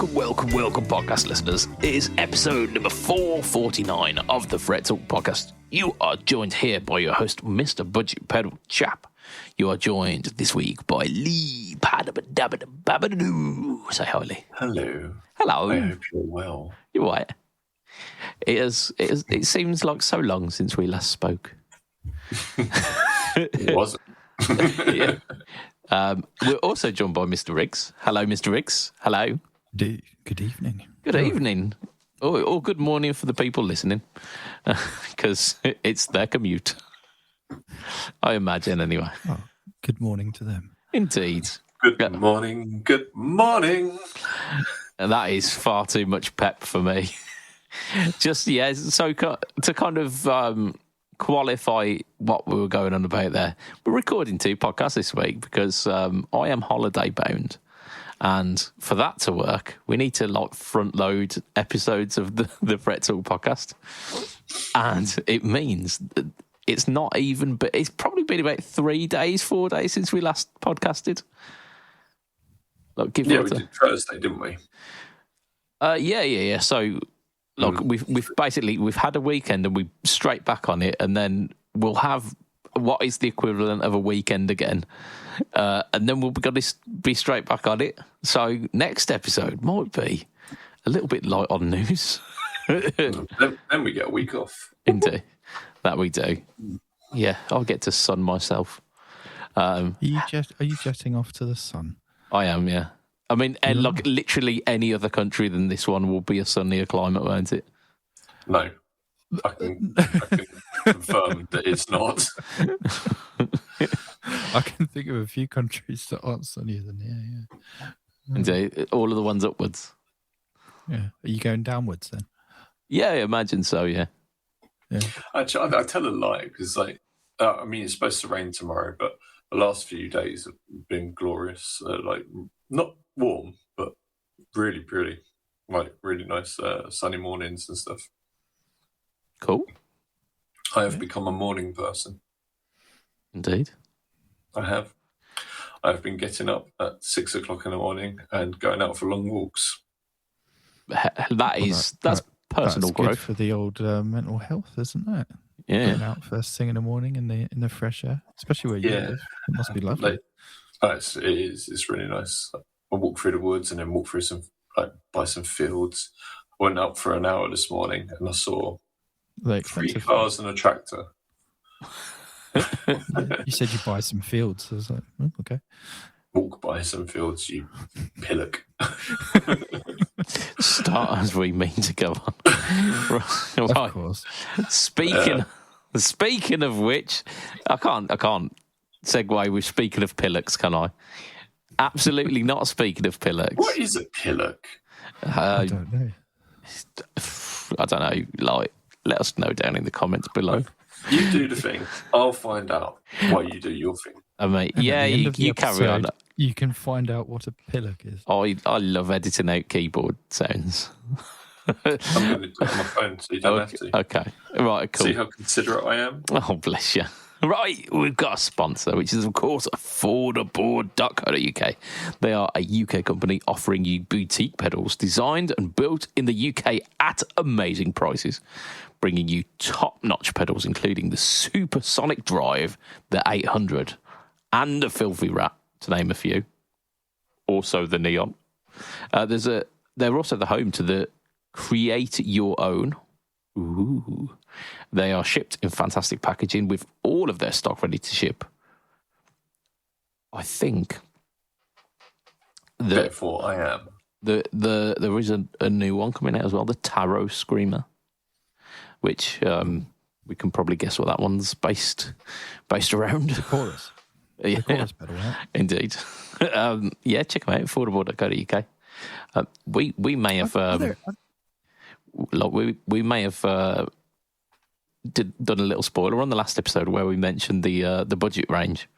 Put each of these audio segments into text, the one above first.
Welcome, podcast listeners. It is episode number 449 of the Fret Talk podcast. You are joined here by your host, Mr. BudgetPedalChap. You are joined this week by Lee Padabadabadabadoo. Say hi, Lee. Hello. Hello. I hope you're well. You're right. It seems like so long since we last spoke. It wasn't. Yeah. We're also joined by Mr. Riggs. Hello, Mr. Riggs. Hello. Good evening. Good evening. Or good morning for the people listening, because it's their commute. I imagine, anyway. Oh, good morning to them. Indeed. Good morning. Good morning. And that is far too much pep for me. Just, yeah, so to kind of qualify what we were going on about there, we're recording 2 podcasts this week because I am holiday bound. And for that to work, we need to front load episodes of the Fret Talk podcast. And it means that it's not even, but it's probably been about 4 days since we last podcasted. We did Thursday, didn't we? Yeah. So, we've had a weekend and we straight back on it, and then we'll have what is the equivalent of a weekend again. And then we'll be straight back on it. So next episode might be a little bit light on news. Then we get a week off. Indeed. That we do. Yeah, I'll get to sun myself. Are you jetting off to the sun? I am, yeah. I mean, literally any other country than this one will be a sunnier climate, won't it? No. I can confirm that it's not. I can think of a few countries that aren't sunnier than here, yeah. Indeed. All of the ones upwards. Yeah. Are you going downwards then? Yeah, I imagine so, yeah. Actually, I tell a lie because, it's supposed to rain tomorrow, but the last few days have been glorious. Not warm, but really pretty. Really nice sunny mornings and stuff. Cool. I have become a morning person. Indeed. I have. I've been getting up at 6 o'clock in the morning and going out for long walks. That's personal that's growth good for the old mental health, isn't it? Yeah. Going out first thing in the morning in the fresh air, especially where you live. It must be lovely. It is. It's really nice. I walk through the woods and then walk through by some fields. I went out for an hour this morning and I saw 3 cars and a tractor. You said you buy some fields. So I was like, okay. Walk by some fields, you pillock. Start as we mean to go on. Right. Of course. Speaking of which, I can't segue with speaking of pillocks, can I? Absolutely not speaking of pillocks. What is a pillock? I don't know. I don't know. Let us know down in the comments below. You do the thing. I'll find out why you do your thing. Mate, yeah, you carry on. You can find out what a pillock is. I love editing out keyboard sounds. I'm going to do it on my phone so you don't have to. Okay. Right, cool. See how considerate I am? Oh, bless you. Right, we've got a sponsor, which is, of course, affordable.co.uk. They are a UK company offering you boutique pedals designed and built in the UK at amazing prices, bringing you top-notch pedals, including the Supersonic Drive, the 800, and the Filthy Rat, to name a few. Also the Neon. They're also the home to the Create Your Own. Ooh. They are shipped in fantastic packaging with all of their stock ready to ship. I think therefore I am. There is a new one coming out as well, the Tarot Screamer, which we can probably guess what that one's based around. The chorus. Yeah. The chorus pedal, right? Indeed. Yeah, check them out, affordable.co.uk. We may have we may have done a little spoiler on the last episode where we mentioned the budget range.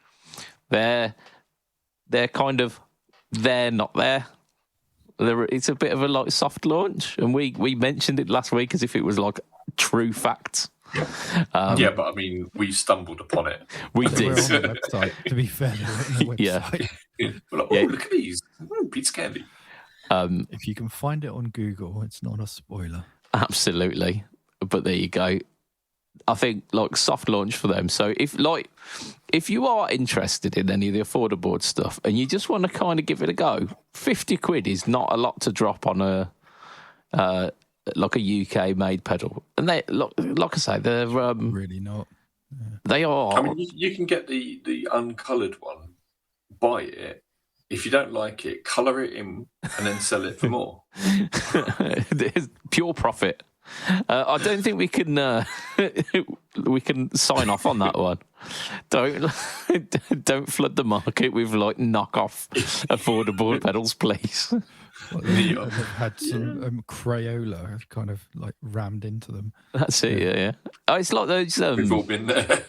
They're kind of not there. It's a bit of a soft launch, and we mentioned it last week as if it was like true facts. Yeah, but I mean, we stumbled upon it. We did. We're on the website, to be fair. We're on the website. We're like, look at these. Pizza candy. If you can find it on Google, it's not a spoiler. Absolutely. But there you go. I think like soft launch for them. So if you are interested in any of the affordable stuff and you just want to kind of give it a go, 50 quid is not a lot to drop on a like a UK made pedal. And they like I say, they're Really not. Yeah. They are. I mean, you can get the uncoloured one, buy it. If you don't like it, colour it in and then sell it for more. There's pure profit. I don't think we can sign off on that one. Don't flood the market with like knockoff affordable pedals, please. They've had some Crayola kind of like rammed into them. That's it, yeah. Oh, it's like those. We've all been there.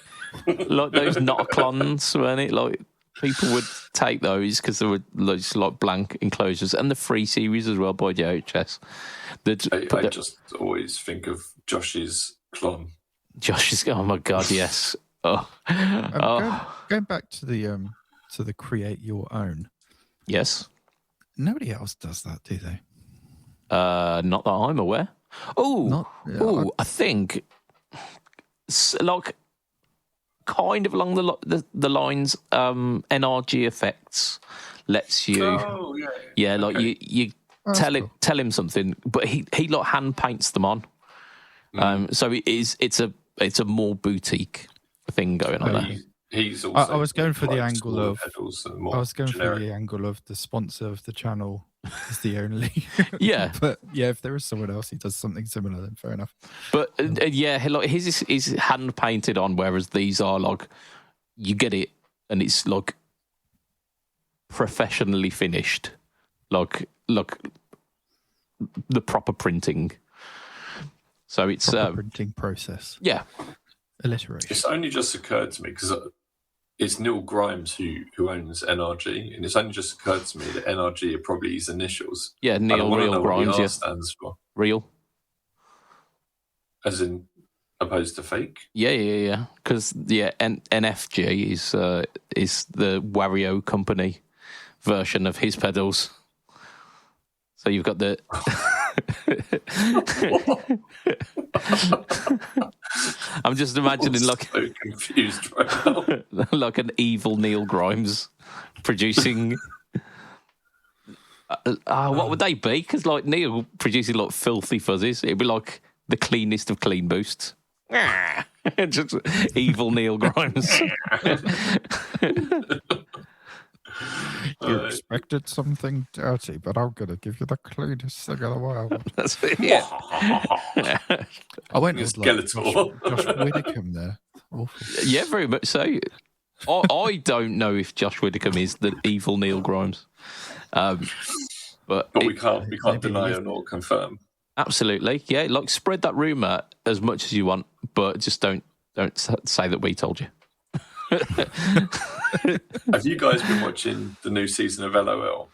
Like those Noclons, weren't it? Like people would take those because they were just like blank enclosures, and the free series as well by JHS. I just always think of Josh's clon. Josh's, oh my god, yes. Going back to the create your own. Yes. Nobody else does that, do they? Not that I'm aware. I think like kind of along the lines. NRG Effects lets you. Oh yeah. Okay. Like you tell him something, but he like hand paints them on. So it's a more boutique thing going on there. He's also I was going for the angle of generic. the angle of the sponsor of the channel is the only. Yeah, but yeah, if there is someone else who does something similar, then fair enough. But yeah, like his is hand painted on, whereas these are like you get it and it's like professionally finished, like the proper printing. So it's printing process. Yeah. Alliteration. It's only just occurred to me because it's Neil Grimes who owns NRG, and it's only just occurred to me that NRG are probably his initials. Yeah, Neil Real Grimes. Yeah, stands for real, as in opposed to fake. Yeah. Because NFG is the Wario company version of his pedals. So you've got the. I'm just imagining like so confused right now. Like an evil Neil Grimes producing. What would they be? Because like Neil producing like filthy fuzzies, it'd be like the cleanest of clean boosts. Just evil Neil Grimes. You expected something dirty, but I'm going to give you the cleanest thing in the world. That's it, yeah. I went with like Skeletor. Josh Widdicombe there. Awful. Yeah, very much so. I don't know if Josh Widdicombe is the evil Neil Grimes. But we can't deny or nor confirm. Absolutely. Yeah, like spread that rumour as much as you want, but just don't say that we told you. Have you guys been watching the new season of LOL?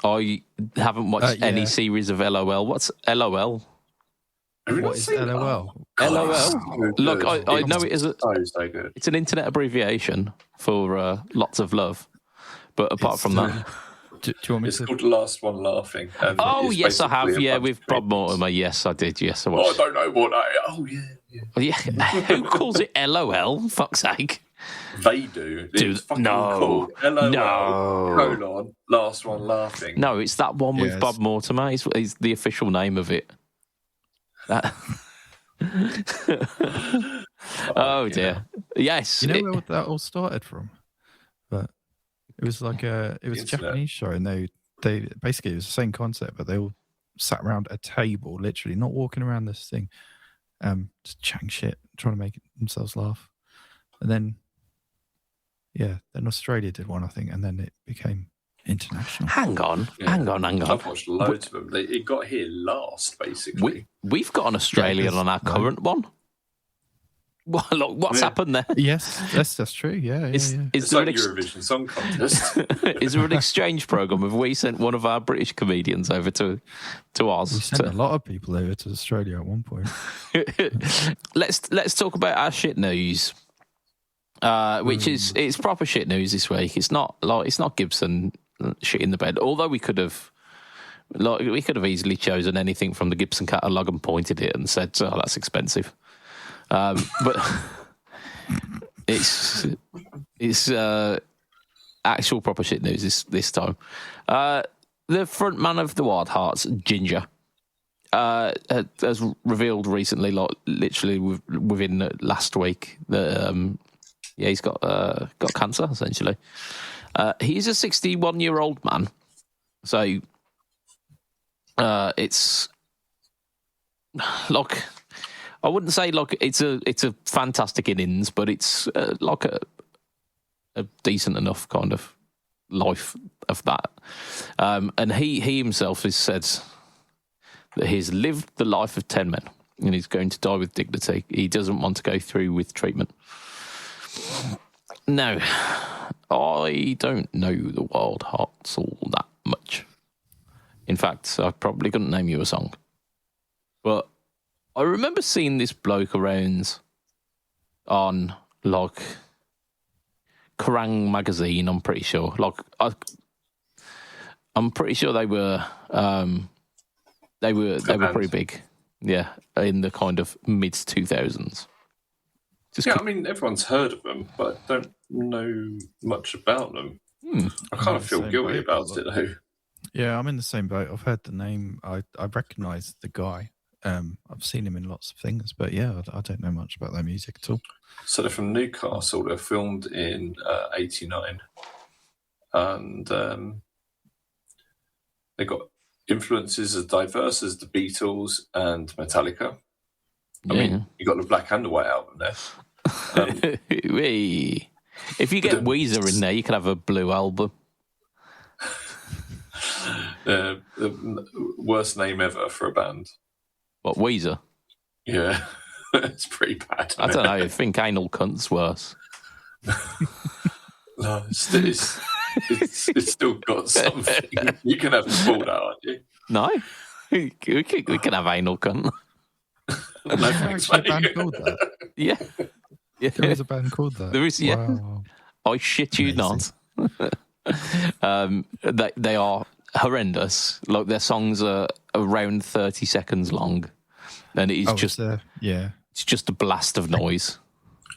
I haven't watched any series of LOL. What's LOL? What is LOL? LOL. So Look, I know it is so good. It's an internet abbreviation for lots of love. But apart from that, do you want me it's to? called The Last One Laughing. Oh it's yes, I have. basically Yeah, a bunch with of Bob memes. Mortimer. Yes, I did. Yes, I Oh, watched. I don't know what I. Oh yeah. Yeah, who calls it LOL? Fuck's sake. They do. It's fucking cool. LOL, last one laughing. No, it's that one with Yes. Bob Mortimer. It's the official name of it. That. Oh dear. Yes. You know where that all started from? But it was like it was a Internet. Japanese show, and they basically it was the same concept, but they all sat around a table, literally not walking around this thing, just chatting shit, trying to make themselves laugh, and then. Yeah, then Australia did one, I think, and then it became international. Hang on. I've watched loads of them. It got here last, basically. We've got an Australian on our current one. What's happened there? Yes, that's true. Yeah. Is It's there like an Eurovision Song Contest. is there an exchange program? Have we sent one of our British comedians over to Oz? We sent a lot of people over to Australia at one point. Let's talk about our shit news. Which is it's proper shit news this week. It's not Gibson shit in the bed. Although we could have Like, we could have easily chosen anything from the Gibson catalogue and pointed it and said, "Oh, that's expensive." But it's actual proper shit news this time. The frontman of the Wild Hearts, Ginger, has revealed recently, like literally within last week, that he's got cancer essentially. He's a 61-year-old man, so it's like, I wouldn't say like it's a fantastic innings, but it's like a decent enough kind of life of that. And he himself has said that he's lived the life of 10 men and he's going to die with dignity. He doesn't want to go through with treatment. Now, I don't know the Wild Hearts all that much. In fact, I probably couldn't name you a song. But I remember seeing this bloke around on, like, Kerrang magazine, I'm pretty sure. Like, I'm pretty sure they were pretty big. Yeah, in the kind of mid-2000s. I mean, everyone's heard of them, but I don't know much about them. I kind of feel guilty about it, though. Yeah, I'm in the same boat. I've heard the name. I recognise the guy. I've seen him in lots of things, but yeah, I don't know much about their music at all. So they're from Newcastle. They're filmed in '89, and they got influences as diverse as the Beatles and Metallica. I mean, you got the Black and the White album there. If you get Weezer in there, you could have a blue album. The worst name ever for a band. What, Weezer? Yeah, it's pretty bad. I don't know. I think Anal Cunt's worse. No, it's still got something. You can have the ball out, aren't you? No, we can have Anal Cunt. No, thanks, a band called that? Yeah. There is a band called that. There is, yeah. Wow. I shit you not. They are horrendous. Like, their songs are around 30 seconds long, and it's just it's just a blast of noise.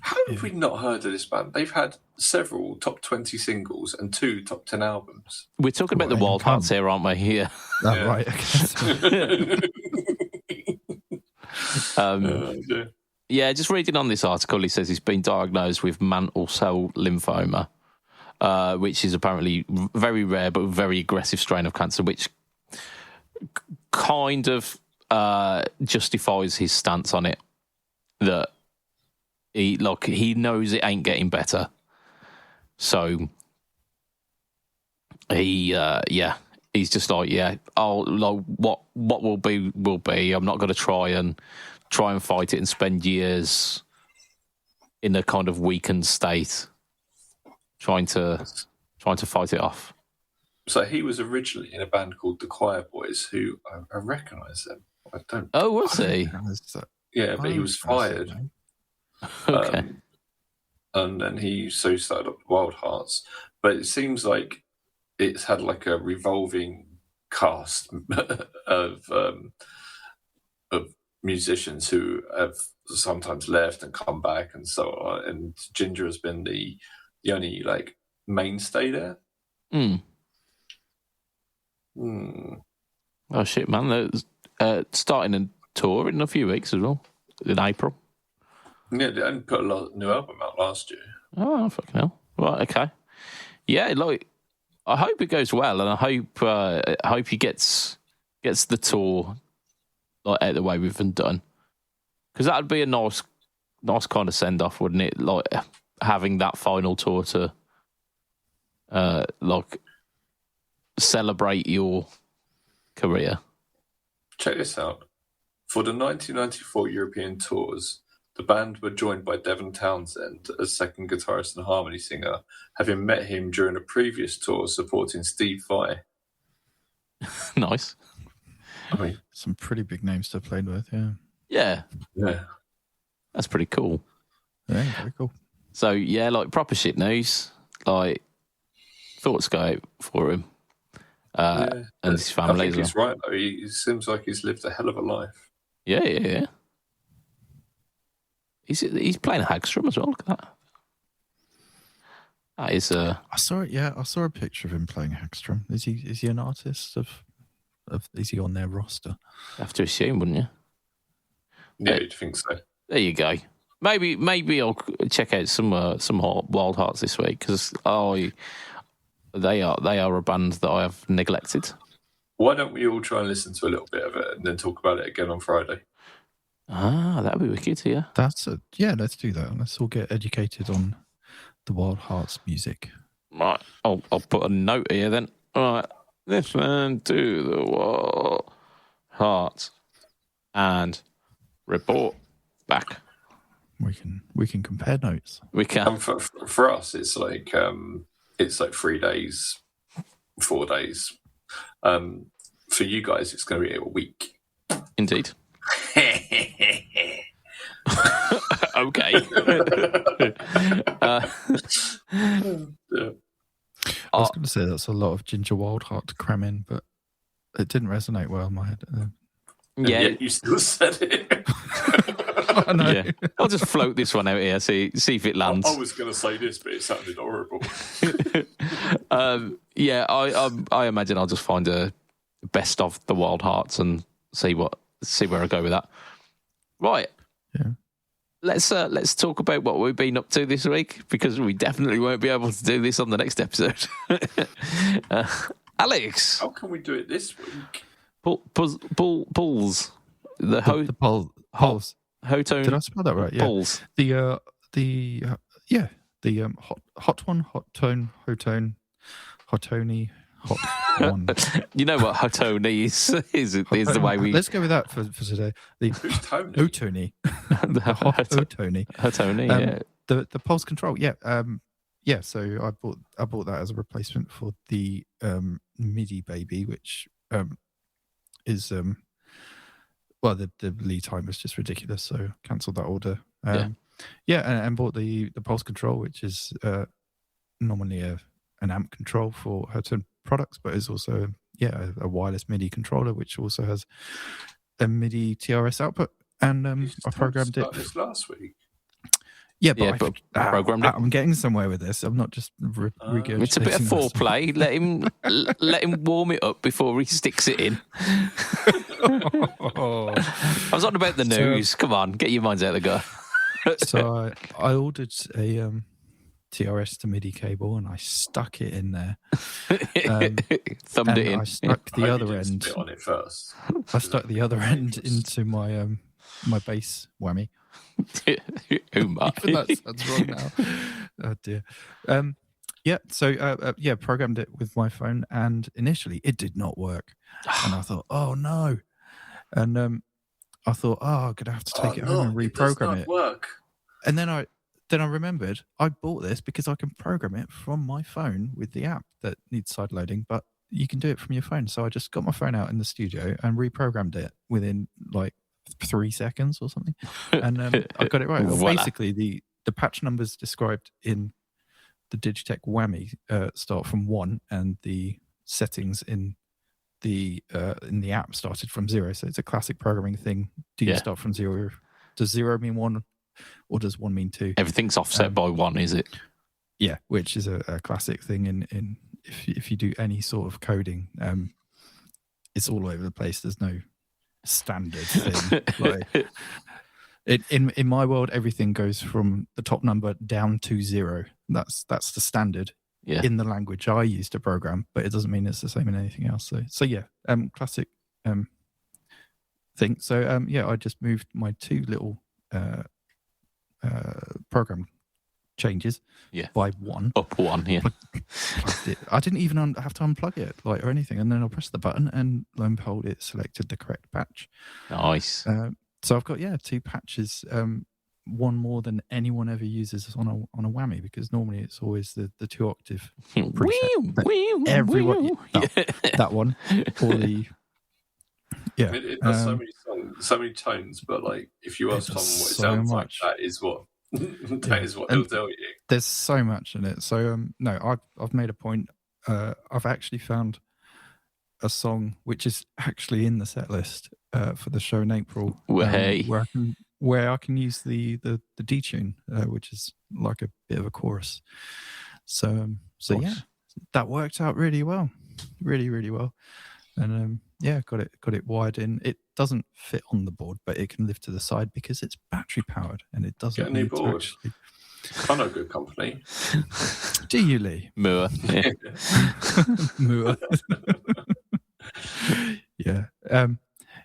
How have we not heard of this band? They've had several top 20 singles and 2 top 10 albums. We're talking about the Wild Hearts here, aren't we? Yeah. Yeah. Right. Okay. Yeah, just reading on this article, he says he's been diagnosed with mantle cell lymphoma, which is apparently very rare but very aggressive strain of cancer, which kind of justifies his stance on it. That he knows it ain't getting better, so he's just like, what will be will be. I'm not going to try and fight it and spend years in a kind of weakened state trying to fight it off. So he was originally in a band called the Choir Boys, who I recognise them. I don't. Oh, was he? Yeah, but he was fired. Okay. And then he started up Wild Hearts. But it seems like it's had like a revolving cast of musicians who have sometimes left and come back and so on. And Ginger has been the only like mainstay there. Oh shit, man! They're starting a tour in a few weeks as well, in April. Yeah, they only put a new album out last year. Oh, fucking hell! Right, okay. Yeah, like, I hope it goes well, and I hope he gets the tour like out of the way with and done, because that'd be a nice kind of send off, wouldn't it? Like, having that final tour to like celebrate your career. Check this out. For the 1994 European tours, the band were joined by Devon Townsend as second guitarist and harmony singer, having met him during a previous tour supporting Steve Vai. Nice. I mean, some pretty big names to have played with, Yeah. Yeah. That's pretty cool. Yeah, very cool. So, yeah, like, proper shit news. Like, thoughts go out for him. and his family I as think well. he's right, though. He seems like he's lived a hell of a life. Yeah. He's playing Hagstrom as well. Look at that. That is. I saw it. Yeah, I saw a picture of him playing Hagstrom. Is he an artist of? Is he on their roster? You have to assume, wouldn't you? Yeah, you'd think so. There you go. Maybe I'll check out some Wild Hearts this week because they are a band that I have neglected. Why don't we all try and listen to a little bit of it and then talk about it again on Friday? That'd be wicked. Yeah, Let's do that. Let's all get educated on the Wild Hearts music. Right. I'll put a note here then. All right. Listen to the Wild Hearts and report back. We can compare notes. We can. And for us, it's like 3 days, 4 days. For you guys, it's going to be a week. Indeed. Okay. Yeah. I was going to say that's a lot of Ginger Wildheart to cram in, but it didn't resonate well in my head. Yeah, Yet you still said it. I know. Yeah. I'll just float this one out here, see if it lands. I was going to say this, but it sounded horrible. Yeah, I imagine I'll just find a best of the Wild Hearts and see where I go with that. Right. Yeah. Let's talk about what we've been up to this week because we definitely won't be able to do this on the next episode. Alex, How can we do it this week? Pulls. The Pulse. Hotone. Did I spell that right? Yeah. Pulls. The hot one, hot tone, hotone, hotony, hot one. You know what Hotone is the way we. Let's go with that for today. The Who's Tony? Hotony. The hot Hotony. Hotone, yeah. The pulse control, yeah. So I bought that as a replacement for the MIDI baby, which is the lead time was just ridiculous, so cancelled that order. And bought the pulse control, which is normally an amp control for Hotone products, but is also a wireless MIDI controller, which also has a MIDI TRS output. And I programmed it this last week. Yeah, but I programmed it. I'm getting somewhere with this. I'm not just regurgitating. It's a bit of foreplay. Let him warm it up before he sticks it in. I was on about the news. Come on, get your minds out of the gutter. So I ordered a TRS to MIDI cable and I stuck it in there. Thumbed it in. I stuck the other end. Spit on it first. I stuck the other end into my my bass whammy. Even that sounds wrong now. Oh dear. Programmed it with my phone, and initially it did not work. And I thought, oh no. And I thought, I'm gonna have to take it home and reprogram it. Work. And then I remembered I bought this because I can program it from my phone with the app that needs side loading, but you can do it from your phone. So I just got my phone out in the studio and reprogrammed it within like 3 seconds or something, and I got it right. Well, basically, the patch numbers described in the Digitech whammy start from 1, and the settings in the app started from 0. So it's a classic programming thing. Do you start from 0? Does 0 mean 1, or does 1 mean 2? Everything's offset by 1, is it? Yeah, which is a classic thing in if you do any sort of coding, it's all over the place. There's no standard thing. Like, in my world, everything goes from the top number down to 0. That's the standard in the language I use to program, but it doesn't mean it's the same in anything else. So classic thing. So I just moved my 2 little program changes by 1. Up 1, yeah. Plugged it. I didn't even have to unplug it or anything, and then I pressed the button, and lo and behold, it selected the correct patch. Nice. So I've got 2 patches, one more than anyone ever uses on a whammy, because normally it's always the 2-octave preset. Everyone, that one, or the I mean, it does so many tones, but like if you ask someone what it sounds like, that is what they'll tell you. There's so much in it. So no, I've made a point. I've actually found a song which is actually in the set list for the show in April, Hey. where I can use the detune, which is like a bit of a chorus. So yeah, that worked out really well, really well. And yeah, got it wired in. It doesn't fit on the board, but it can lift to the side because it's battery powered and it doesn't Get a new need to board. actually. I know good company. Do you, Lee? Moore. Yeah. Moore. Yeah.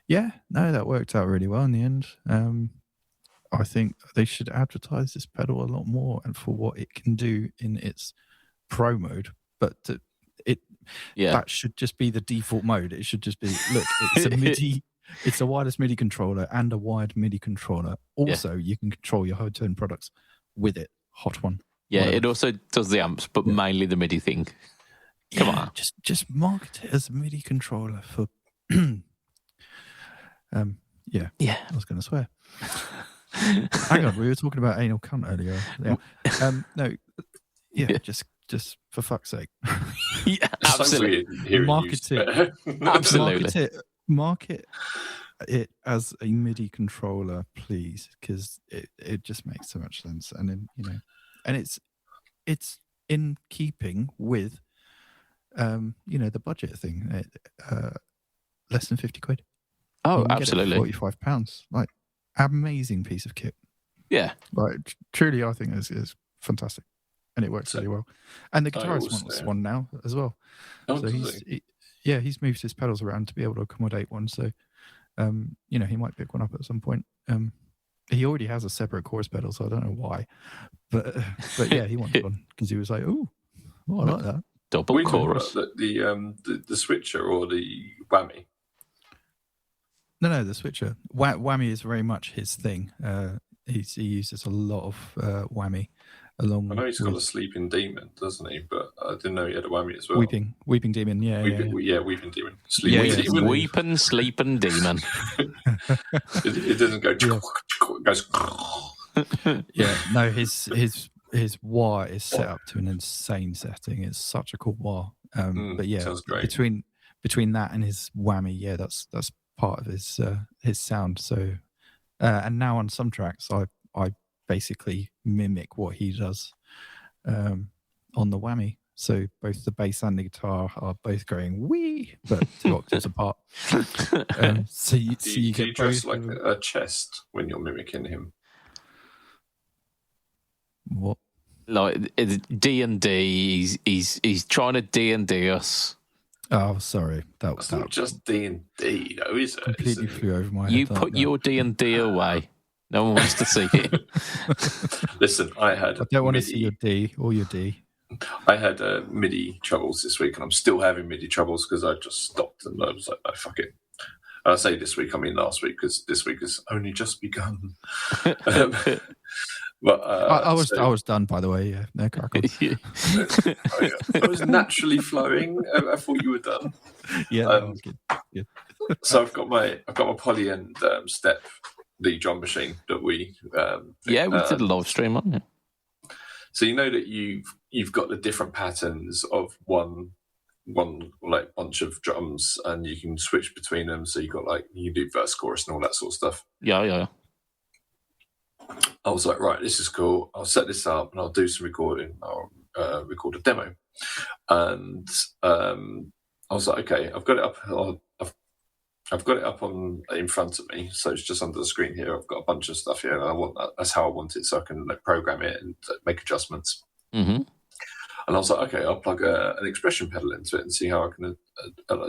Yeah. No, that worked out really well in the end. I think they should advertise this pedal a lot more and for what it can do in its pro mode, but that should just be the default mode. It should just be, look, it's a MIDI, it's a wireless MIDI controller and a wired MIDI controller. Also, you can control your home-tone products with it. Hot one. Yeah, whatever. it also does the amps, but mainly the MIDI thing. Come on. Just market it as a MIDI controller for yeah. I was going to swear. Hang on, we were talking about anal cunt earlier. Yeah. No. Yeah, just for fuck's sake. Yeah, absolutely. Market it. Absolutely. Market it as a MIDI controller, please, because it just makes so much sense. And then, and it's in keeping with the budget thing. Less than 50 quid. Oh, absolutely. £45. Like, amazing piece of kit. Yeah. Like, truly, I think is fantastic. And it works really well. And the guitarist wants one now as well. Oh, so he's moved his pedals around to be able to accommodate one. So, he might pick one up at some point. He already has a separate chorus pedal, so I don't know why. But yeah, he wants one because he was like, "Oh, I like that." Double chorus. The switcher or the whammy? No, the switcher. Whammy is very much his thing. He uses a lot of whammy. I know he's got a sleeping demon, doesn't he? But I didn't know he had a whammy as well. Weeping demon, weeping demon. Demon. Weeping, sleeping demon. It doesn't go. It goes. Yeah, no, his wah is set up to an insane setting. It's such a cool wah. But yeah, sounds great. Between that and his whammy, yeah, that's part of his sound. So, and now on some tracks, I basically mimic what he does on the whammy. So both the bass and the guitar are both going wee, but 2 octaves apart. So you get dress like a chest when you're mimicking him. What? Like D&D, he's trying to D&D us. Oh, sorry. That's not just D&D, though, is it? Completely flew over my head. You put your D&D away. No one wants to see it. Listen, I don't want to see your D or your D. I had MIDI troubles this week, and I'm still having MIDI troubles because I just stopped and I was like, no, fuck it. I say this week, I mean last week, because this week has only just begun. But I was done, by the way. Yeah, no, crack on. I was naturally flowing. I thought you were done. Yeah, that was good. Good. So I've got my Poly and Step, the drum machine that we we did a live stream on it. So you know that you've got the different patterns of one like bunch of drums, and you can switch between them. So you got you do verse, chorus, and all that sort of stuff. Yeah. I was like, right, this is cool. I'll set this up and I'll do some recording. I'll record a demo. And I was like, okay, I've got it up. I've got it up in front of me, so it's just under the screen here. I've got a bunch of stuff here, and I want that. That's how I want it, so I can program it and make adjustments. Mm-hmm. And I was like, okay, I'll plug an expression pedal into it and see how I can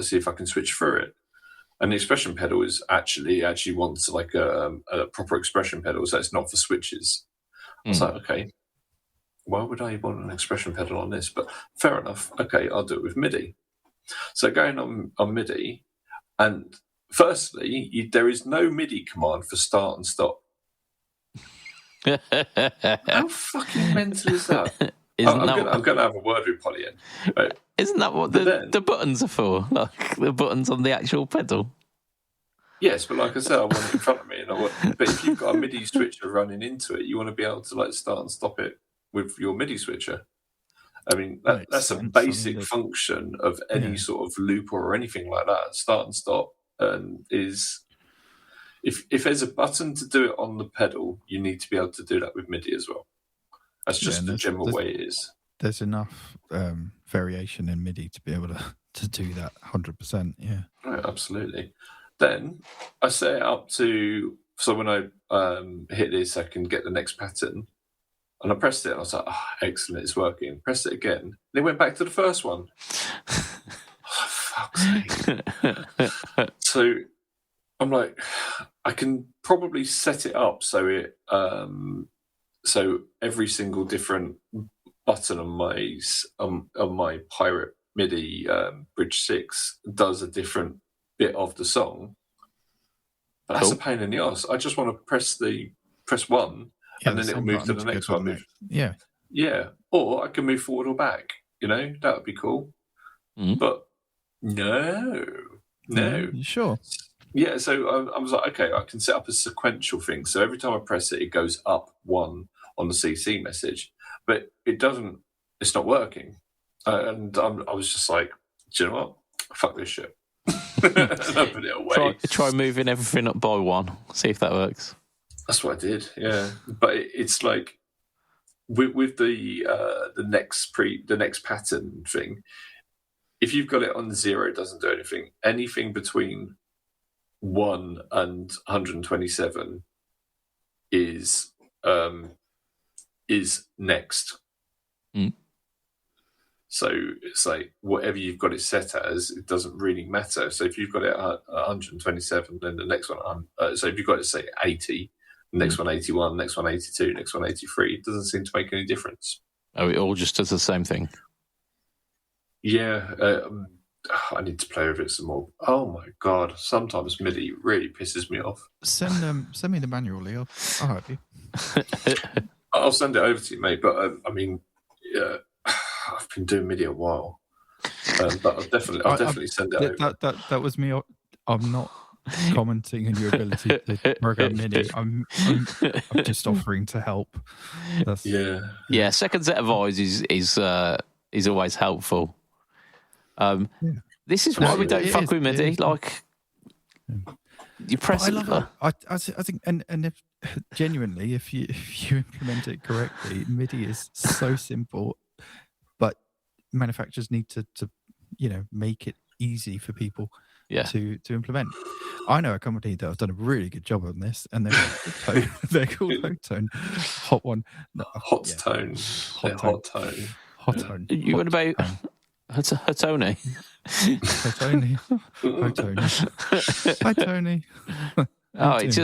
see if I can switch through it. And the expression pedal is actually wants a proper expression pedal, so it's not for switches. I was like, okay, why would I want an expression pedal on this? But fair enough. Okay, I'll do it with MIDI. So going on MIDI, and firstly, there is no MIDI command for start and stop. How fucking mental is that? I'm going to have a word with Polly in. Right? Isn't that what the buttons are for? Like the buttons on the actual pedal? Yes, but like I said, I want it in front of me. But if you've got a MIDI switcher running into it, you want to be able to start and stop it with your MIDI switcher. I mean, Makes that's a sense. basic I mean, function of any Yeah. sort of loop or anything like that. Start and stop, is if there's a button to do it on the pedal, you need to be able to do that with MIDI as well. That's Yeah, just and the there's- general there's- way it is. There's enough variation in MIDI to be able to do that 100%. Yeah. Right, absolutely. Then I set it up to, so when I hit this, I can get the next pattern. And I pressed it, and I was like, oh, excellent, it's working. Pressed it again, and it went back to the first one. Oh, fuck's sake. So I'm like, I can probably set it up so it so every single different button on my Pirate MIDI Bridge 6 does a different bit of the song. But that's a pain in the ass. I just want to press one, and then it'll move to the next one. Yeah. Yeah. Or I can move forward or back. That would be cool. Mm. But no. Sure. Yeah, so I was like, okay, I can set up a sequential thing. So every time I press it, it goes up one on the CC message. But it doesn't, it's not working. And I was just like, do you know what? Fuck this shit. And I put it away. Try moving everything up by one. See if that works. That's what I did, yeah. But it's like with the next pattern thing, if you've got it on 0, it doesn't do anything. Anything between 1 and 127 is next. Mm. So it's like whatever you've got it set as, it doesn't really matter. So if you've got it at 127, then the next one, so if you've got it say 80, the next one 81, next one 82, next one 83, it doesn't seem to make any difference. Oh, it all just does the same thing. Yeah, I need to play with it some more. Oh my god! Sometimes MIDI really pisses me off. Send me the manual, Lee. I'll help you. I'll send it over to you, mate. But I mean, yeah, I've been doing MIDI a while, but I'll definitely send it over. That was me. I'm not commenting on your ability to program MIDI. I'm just offering to help. Yeah. Second set of eyes is always helpful. This is why we don't fuck with MIDI. Like, you press it. I think, and if genuinely, if you implement it correctly, MIDI is so simple, but manufacturers need to make it easy for people to implement. I know a company that have done a really good job on this, and they're called Hotone. Hot one. No, Hot tone. You want about Hotone? Hotone. Hi, Tony. Oh, it's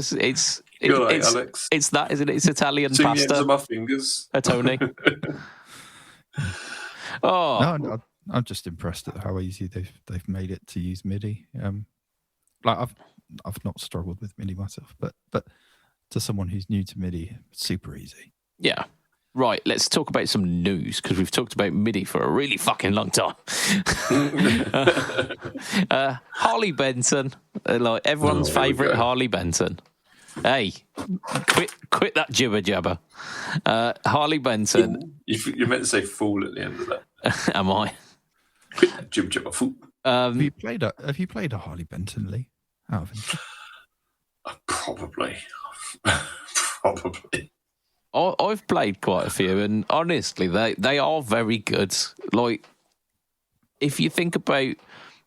Alex. It's that, isn't it? It's Italian Two pasta. ends of my fingers. Hotone. Oh, No, I'm just impressed at how easy they've made it to use MIDI. Like I've not struggled with MIDI myself, but to someone who's new to MIDI, it's super easy. yeah. Right, let's talk about some news, because we've talked about MIDI for a really fucking long time. Harley Benton, like everyone's favourite Harley Benton. Hey, quit that jibber jabber. Harley Benton. You meant to say fool at the end of that. Am I? Quit that jibber jabber, fool. Have you played a Harley Benton, Lee? Out of interest? Probably. I've played quite a few, and honestly, they are very good. Like, if you think about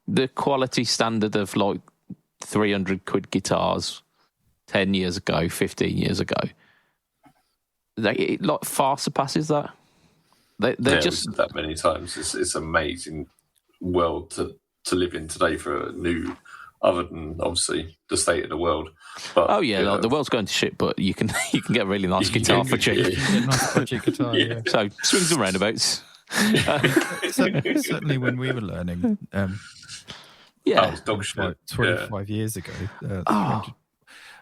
the quality standard of like 300 quid guitars 10 years ago, 15 years ago, it like far surpasses that. They're just that many times. It's amazing world to live in today for a new, other than obviously the state of the world. But, like the world's going to shit, but you can get a really nice guitar for cheap. A nice budget guitar, yeah. So swings and roundabouts. Certainly when we were learning, it's dog shit. Like 25 years ago.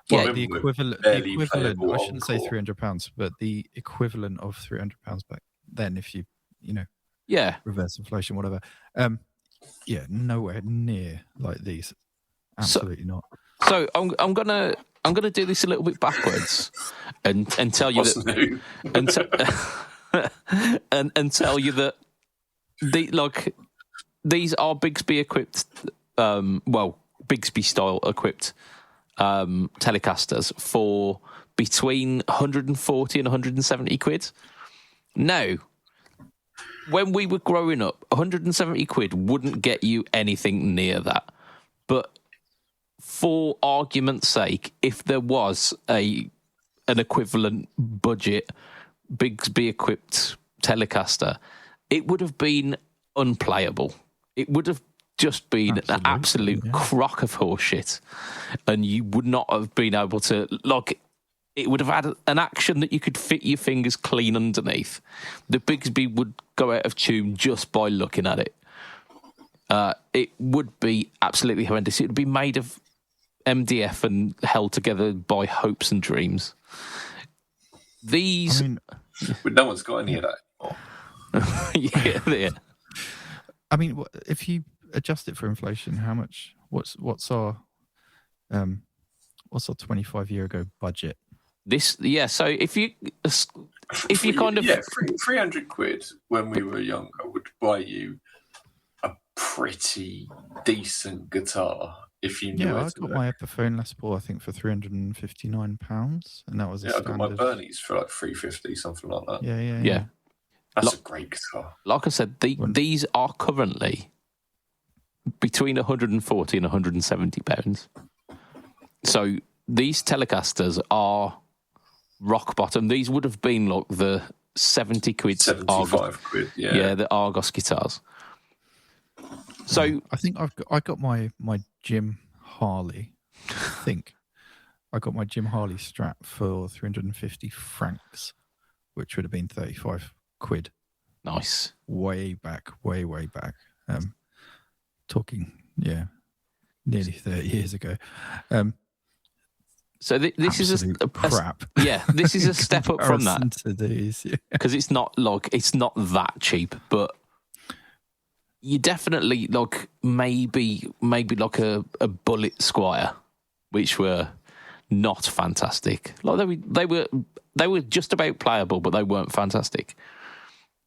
The equivalent. I shouldn't say £300, but the equivalent of £300 back then, if you reverse inflation, whatever. Nowhere near like these. Absolutely not. So I'm gonna do this a little bit backwards and tell you that and tell you that These are Bigsby equipped, Bigsby style equipped Telecasters for between 140 and 170 quid. Now, when we were growing up, 170 quid wouldn't get you anything near that. But for argument's sake, if there was an equivalent budget Bigsby equipped Telecaster, it would have been unplayable. It would have just been an absolute crock of horseshit, and you would not have been able to it would have had an action that you could fit your fingers clean underneath. The Bigsby would go out of tune just by looking at it. It would be absolutely horrendous. It would be made of MDF and held together by hopes and dreams. These... But no one's got any of that anymore. yeah. I mean, if you adjust it for inflation, how much? What's our 25-year ago budget? So if you kind of 300 quid when we were younger would buy you a pretty decent guitar if you knew it. I got my Epiphone Les Paul, I think, for £359, and that was I got my Bernie's for like 350, something like that. Yeah. That's a great guitar. Like I said, these are currently between 140 and 170 pounds. So these Telecasters are rock bottom. These would have been like the 70 quid, 75 quid. Yeah, the Argos guitars. So I think I got my Jim Harley. I think I got my Jim Harley Strat for 350 francs, which would have been 35 quid. Nice. Way back. Talking, nearly 30 years ago. So this is a crap. This is a step up from that. Because it's not that cheap, but you definitely maybe like a Bullet Squire, which were not fantastic. Like they were just about playable, but they weren't fantastic.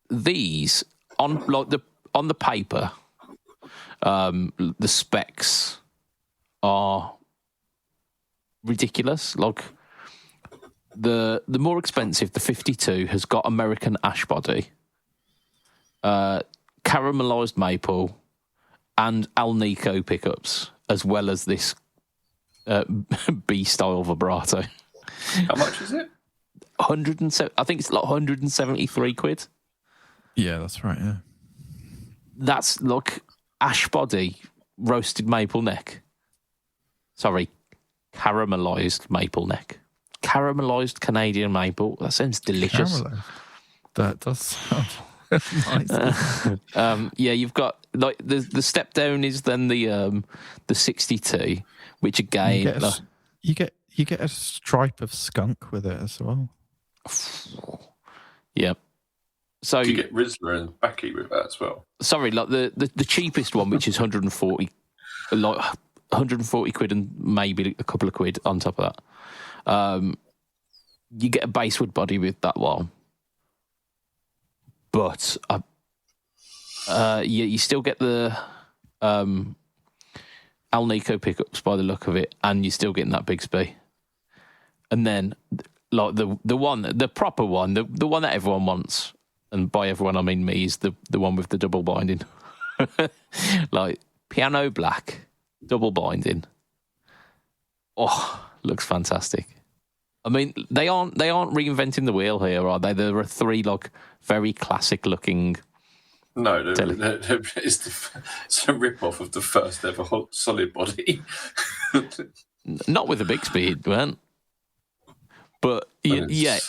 These on the paper, the specs are ridiculous. Like the more expensive, the 52 has got American ash body, caramelized maple, and Alnico pickups, as well as this B style vibrato. How much is it? 107. I think it's like 173 quid. Yeah, that's right. Yeah, that's like ash body, roasted maple neck. Sorry, caramelized maple neck. Caramelized Canadian maple. That sounds delicious. That does sound nice. You've got like the step down is then the 62, which again you get a stripe of skunk with it as well. Yep. So you get Rizzler and Becky with that as well. Sorry, like the cheapest one, which is 140, like 140 quid and maybe a couple of quid on top of that. You get a basswood body with that one, but you still get the Alnico pickups by the look of it, and you're still getting that Bigsby. And then like the proper one, the one that everyone wants. And by everyone, I mean me, is the one with the double binding. Like piano black, double binding. Oh, looks fantastic. I mean, they aren't reinventing the wheel here, are they? There are three like very classic looking. No, it's a rip-off of the first ever solid body. Not with a Bigsby, it weren't. But yeah,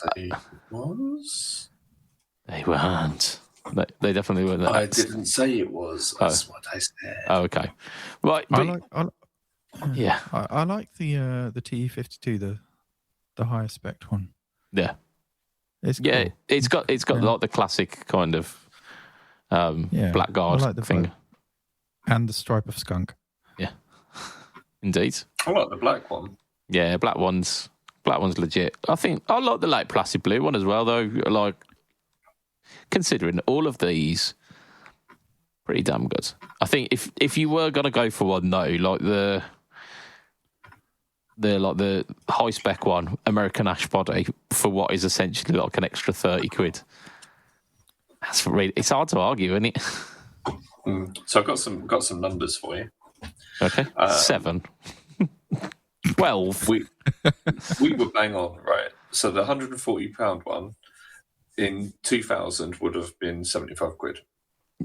was. They weren't. They definitely weren't. I didn't say it was. That's what I said. Oh, okay. Right. I like the TE52, the higher spec one. Yeah. It's cool. It's got like the classic kind of blackguard thing. And the stripe of skunk. Yeah. Indeed. I like the black one. Yeah, black one's legit. I think I like the light plastic blue one as well, though. Like, considering all of these Pretty damn good. I think if you were gonna go for one though, like the high spec one, American Ash Body, for what is essentially like an extra 30 quid. That's really, it's hard to argue, isn't it? So I've got some numbers for you. Okay. 7. 12. We were bang on, right? So the £140 one in 2000 would have been 75 quid.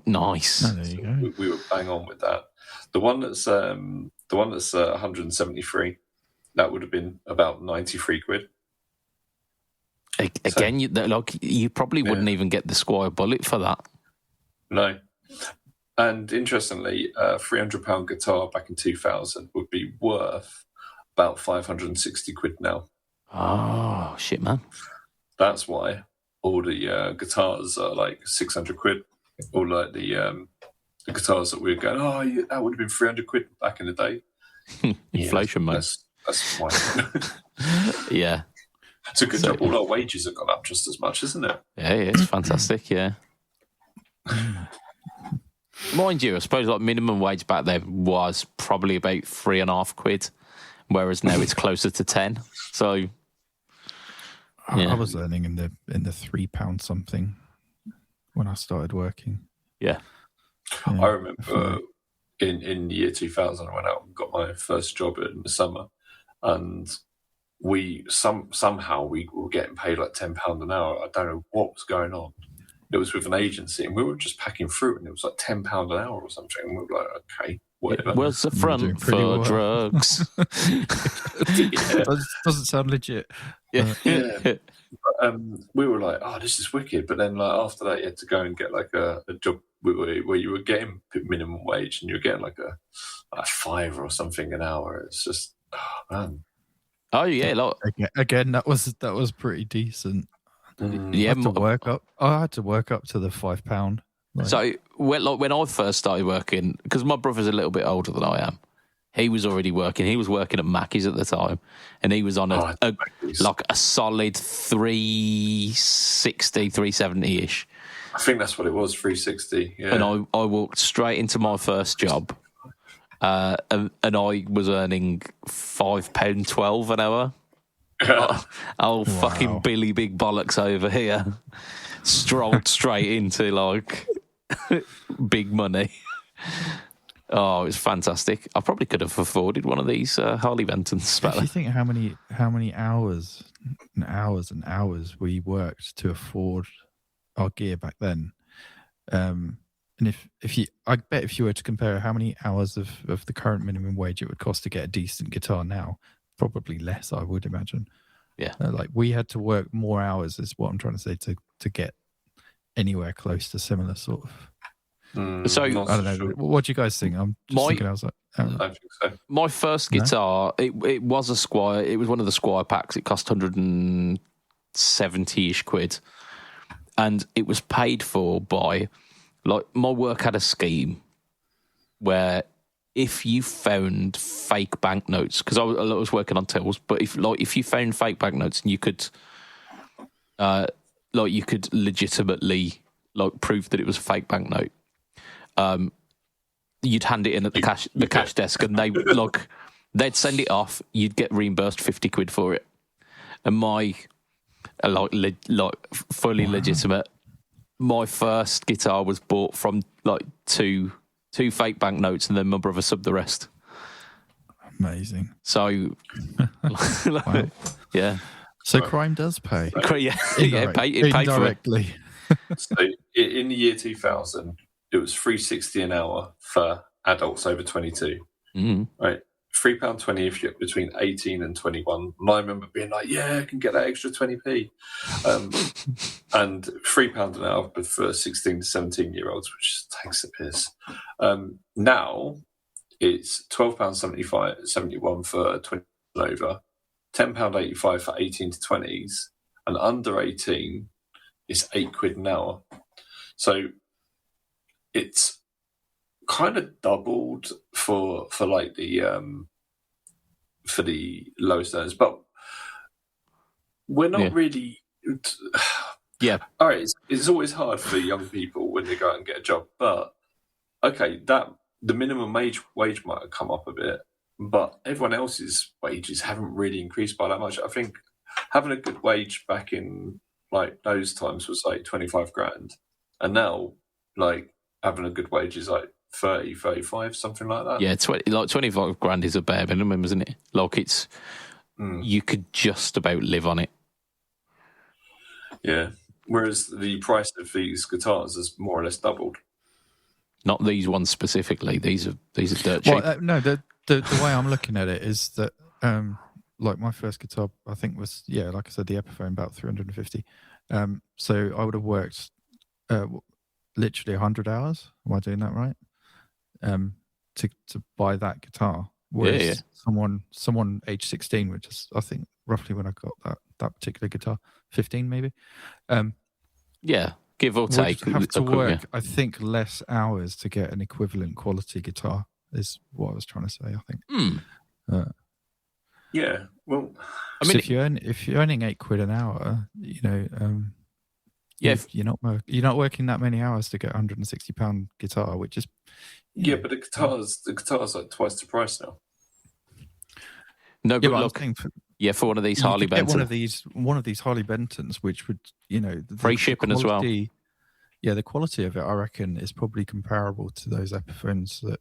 Nice. Oh, there you go. We were bang on with that. The one that's 173, that would have been about 93 quid. Again, you probably wouldn't even get the Squire Bullet for that. No. And interestingly, a £300 guitar back in 2000 would be worth about 560 quid now. Oh, shit, man. That's why all the guitars are like 600 quid. Or like the guitars that we were going, that would have been 300 quid back in the day. Inflation, mate. That's why. Yeah. It's a good job. All our wages have gone up just as much, isn't it? Yeah, it's fantastic, yeah. Mind you, I suppose like minimum wage back then was probably about 3.5 quid, whereas now it's closer to 10. So yeah. I was earning in the £3 something when I started working. Yeah. I remember in the year 2000, I went out and got my first job in the summer, and we somehow we were getting paid like £10 an hour. I don't know what was going on. It was with an agency, and we were just packing fruit, and it was like £10 an hour or something. And we were like, okay, whatever. It was the front for drugs. Doesn't sound legit. Yeah. But, we were like, this is wicked. But then, like after that, you had to go and get like a job where you were getting minimum wage, and you were getting like a £5 or something an hour. It's just, man. Oh yeah, Again, that was pretty decent. Yeah, I had to work up to the £5. So when I first started working, because my brother's a little bit older than I am, he was already working. He was working at Mackey's at the time, and he was on a solid 360, 370-ish. I think that's what it was, 360. Yeah. And I walked straight into my first job, and I was earning £5.12 an hour. Fucking Billy Big Bollocks over here strolled straight into like big money. Oh, it was fantastic. I probably could have afforded one of these Harley Bentons. If you think how many hours and hours and hours we worked to afford our gear back then, and I bet if you were to compare how many hours of the current minimum wage it would cost to get a decent guitar now, probably less, I would imagine. Yeah. Like we had to work more hours, is what I'm trying to say, to get anywhere close to similar sort of. So I don't know. Sure. What do you guys think? I'm just thinking. I was like, I think so. My first guitar, it was a Squire. It was one of the Squire packs. It cost 170-ish quid, and it was paid for by, like, my work had a scheme where if you found fake banknotes, because I was working on tills, but if you found fake banknotes and you could legitimately prove that it was a fake banknote, you'd hand it in at the cash desk, and they'd send it off. You'd get reimbursed 50 quid for it. And my fully legitimate, my first guitar was bought from two fake banknotes, and then my brother subbed the rest. Amazing. So, wow. Yeah. So crime does pay. Yeah, it paid for it. So in the year 2000, it was $3.60 an hour for adults over 22. Mm-hmm. Right, £3.20 if you're between 18 and 21. And I remember being like, "Yeah, I can get that extra 20p," and £3 an hour for 16 to 17-year-olds, which takes the piss. Now it's £12.71 for 20 and over, £10.85 for 18 to 20s, and under 18 is £8 an hour. So it's kind of doubled for like the lowest earners, but we're not really. Yeah. All right. It's always hard for young people when they go out and get a job, but okay, that the minimum wage might have come up a bit, but everyone else's wages haven't really increased by that much. I think having a good wage back in like those times was like 25 grand, and now like having a good wage is like 30, 35, something like that. Yeah, 25 grand is a bare minimum, isn't it? Like it's you could just about live on it. Yeah. Whereas the price of these guitars has more or less doubled. Not these ones specifically. These are dirt cheap. Well, no, the way I'm looking at it is that like my first guitar, I think was like I said, the Epiphone about 350. So I would have worked literally 100 hours. Am I doing that right? To buy that guitar. Whereas someone age 16, which is I think roughly when I got that particular guitar, 15 maybe. Give or take. Would have to work, I think, less hours to get an equivalent quality guitar. Is what I was trying to say. I think. Yeah. Well, I mean, if you're earning £8 an hour, you're not working that many hours to get £160 guitar, which is but the guitars are twice the price now. No, but look, for one of these Harley Bentons, one of these Harley Bentons, which would free shipping as well. Yeah, the quality of it, I reckon, is probably comparable to those Epiphones that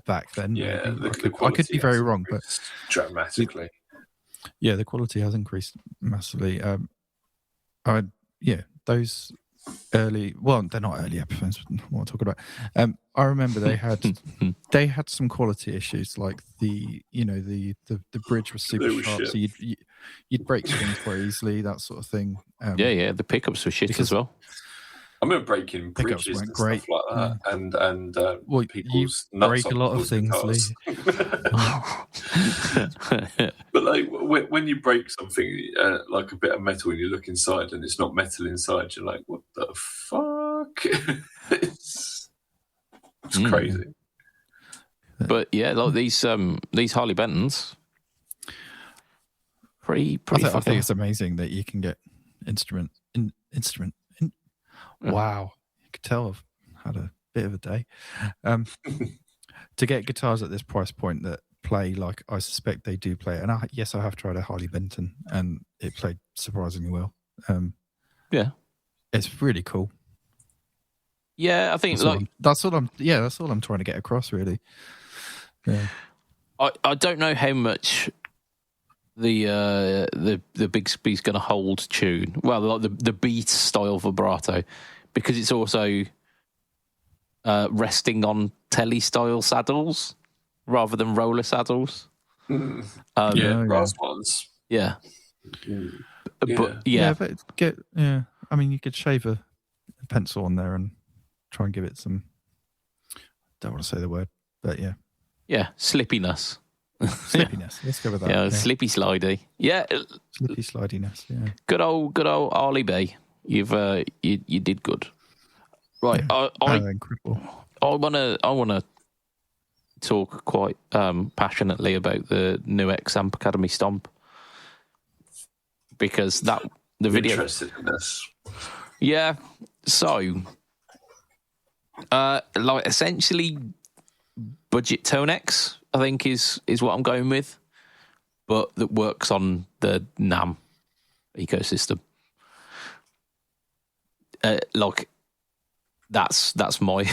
back then. Yeah, I could be very wrong, but dramatically. The quality has increased massively. Those early, well, they're not early Epiphones. What I'm talking about. I remember they had some quality issues, like the bridge was super sharp, so you'd break strings quite easily, that sort of thing. The pickups were shit as well. I remember breaking bridges and stuff like that, and people's you nuts break a lot of things, Lee. But like when you break something like a bit of metal and you look inside and it's not metal inside, you're like, what the fuck? It's crazy. But like these Harley Bentons, pretty. I think it's amazing that you can get instrument. Wow, you could tell I've had a bit of a day. To get guitars at this price point that play like I suspect they do play, and I have tried a Harley Benton, and it played surprisingly well. It's really cool. Yeah, I think that's all I'm trying to get across, really. Yeah. I don't know how much the Bigsby's going to hold tune. Well, like the beat style vibrato, because it's also resting on telly style saddles rather than roller saddles. Brass ones. Yeah. But I mean, you could shave a pencil on there and try and give it some. Don't want to say the word, but slippiness. Slippiness. Let's go with that. Yeah, slippy slidey. Yeah, slippy slidiness. Yeah. Good old Ollie B. You did good. Right. Incredible. I wanna talk quite passionately about the new Amp Academy Stomp, because the video. Interested in this? Yeah. So, essentially, budget Tonex, I think is what I'm going with, but that works on the NAM ecosystem. That's my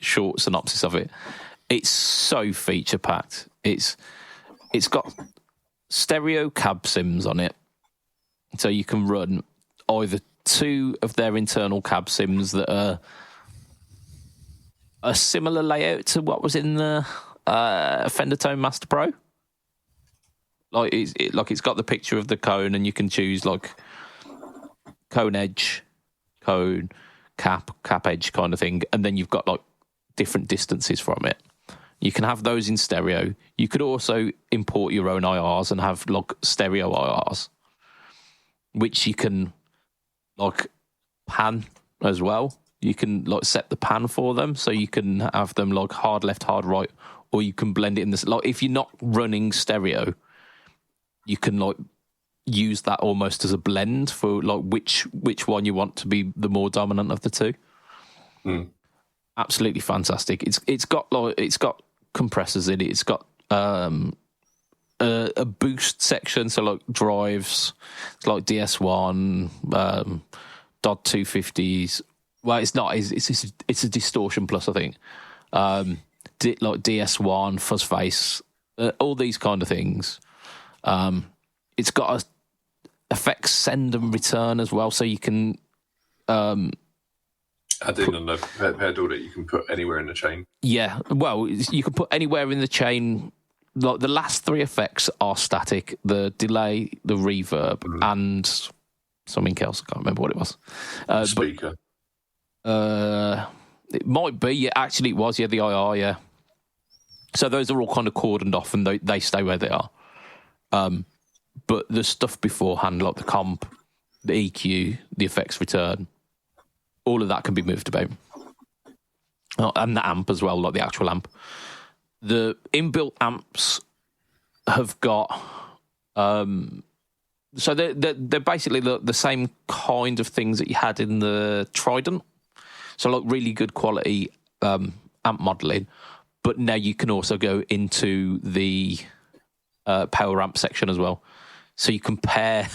short synopsis of it. It's so feature packed. It's got stereo cab sims on it, so you can run either two of their internal cab sims that are a similar layout to what was in the Fender Tone Master Pro. It's got the picture of the cone, and you can choose like cone edge, cone, cap edge kind of thing, and then you've got like different distances from it. You can have those in stereo. You could also import your own IRs and have like stereo IRs, which you can like pan as well. You can like set the pan for them, so you can have them like hard left, hard right, or you can blend it in this. Like if you're not running stereo, you can like use that almost as a blend for like which one you want to be the more dominant of the two. absolutely fantastic. It's got compressors in it. It's got a boost section, so like drives, it's like DS1, DOD 250s. Well, it's not. It's a distortion plus, I think. Like DS1, fuzz face, all these kind of things. It's got a effects send and return as well, so you can add in on the pedal that you can put anywhere in the chain. Yeah, well, you can put anywhere in the chain. Like the last three effects are static: the delay, the reverb, and something else. I can't remember what it was. Speaker. It might be. Yeah, actually, it was. Yeah, the IR. Yeah. So those are all kind of cordoned off, and they stay where they are. But the stuff beforehand, like the comp, the EQ, the effects return, all of that can be moved about. Oh, and the amp as well, like the actual amp. The inbuilt amps have got... so they're basically the same kind of things that you had in the Trident. So like really good quality amp modelling. But now you can also go into the power amp section as well. So you compare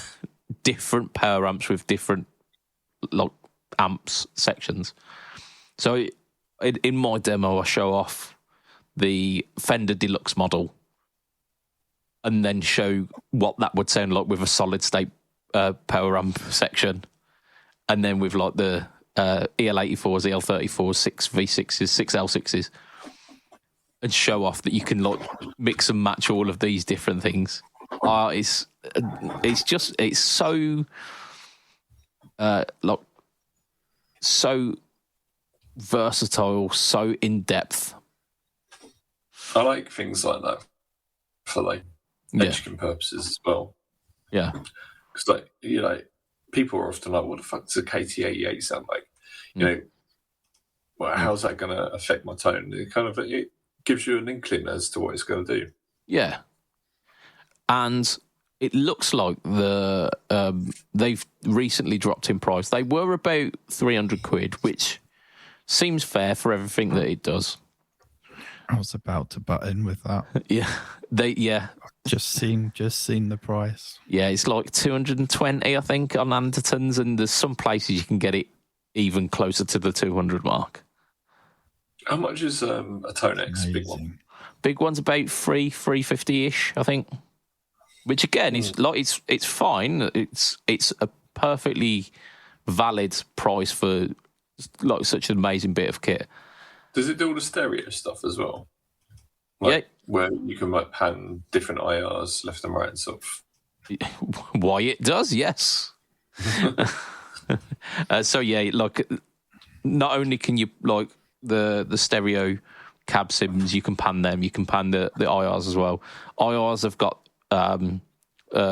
different power amps with different like amps sections. So in my demo, I show off the Fender Deluxe model and then show what that would sound like with a solid state power amp section, and then with like the EL84s, EL34s, 6V6s, 6L6s, and show off that you can like mix and match all of these different things. It's so like so versatile, so in depth. I like things like that for like education purposes as well. Yeah, because like people are often like, "What the fuck does a KT88 sound like?" You know, well, how's that going to affect my tone? It gives you an inkling as to what it's going to do. Yeah, and it looks like they've recently dropped in price. They were about £300, which seems fair for everything that it does. I was about to butt in with that. Just seen the price. Yeah, it's like 220, I think, on Andertons, and there's some places you can get it even closer to the 200 mark. How much is a Tonex big one? Big one's about $350-ish, I think. Which again is like it's fine. It's a perfectly valid price for like such an amazing bit of kit. Does it do all the stereo stuff as well? Yeah. Where you can like pan different IRs left and right and stuff. Why it does, yes. So yeah, like not only can you like the stereo cab sims, you can pan them, you can pan the IRs as well. IRs have got a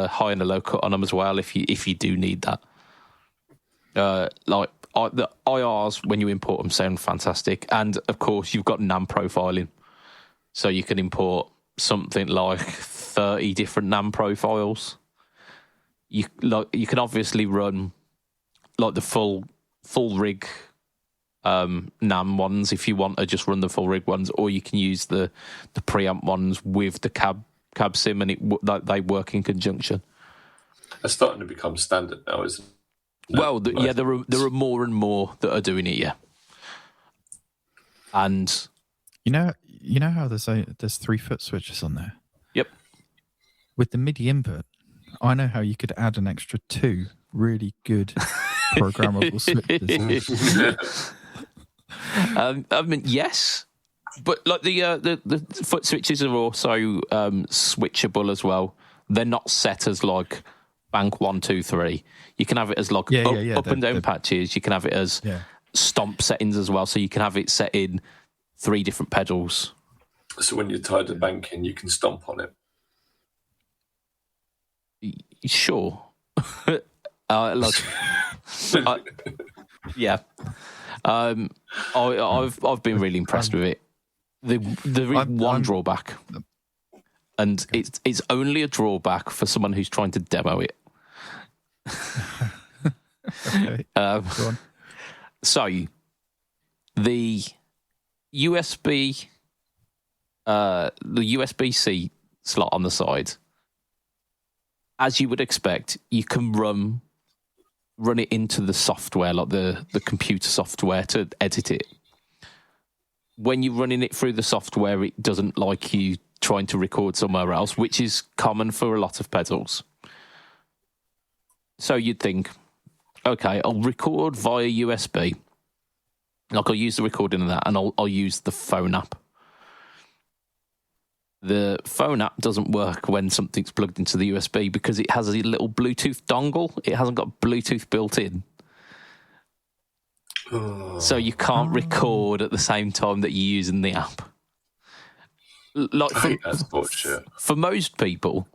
high and a low cut on them as well if you do need that. Like the IRs when you import them sound fantastic, and of course you've got NAM profiling, so you can import something like 30 different NAM profiles. You can obviously run like the full rig NAM ones if you want to just run the full rig ones, or you can use the preamp ones with the cab sim, and they work in conjunction. It's starting to become standard now, isn't it? Well, there are more and more that are doing it, yeah. And you know how there's 3-foot switches on there. Yep. With the MIDI input, I know how you could add an extra 2 really good programmable switches. I mean, yes, but like the foot switches are also switchable as well. They're not set as like bank 1, 2, 3. You can have it as like up and down patches. You can have it as stomp settings as well. So you can have it set in 3 different pedals. So when you're tired of banking, you can stomp on it. Sure. Yeah. I've been really impressed with it. There is one drawback, and it's only a drawback for someone who's trying to demo it. Okay. Go on. So the USB, the USB-C slot on the side, as you would expect, you can run it into the software, like the computer software, to edit it. When you're running it through the software, it doesn't like you trying to record somewhere else, which is common for a lot of pedals. So you'd think, okay, I'll record via USB. Like, I'll use the recording of that, and I'll use the phone app. The phone app doesn't work when something's plugged into the USB because it has a little Bluetooth dongle. It hasn't got Bluetooth built in. So you can't record at the same time that you're using the app. Like, that's bullshit. For most people,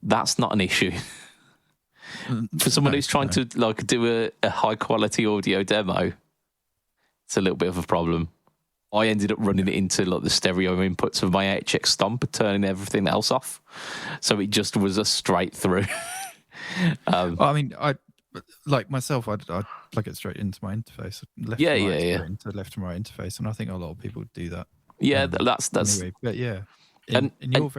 that's not an issue. For someone who's trying to like do a high quality audio demo, it's a little bit of a problem. I ended up running it into like the stereo inputs of my HX Stomp and turning everything else off. So it just was a straight through. I mean, I like myself, I'd plug it straight into my interface. Left into left and right interface, and I think a lot of people do that. Yeah, that's anyway. But yeah, in your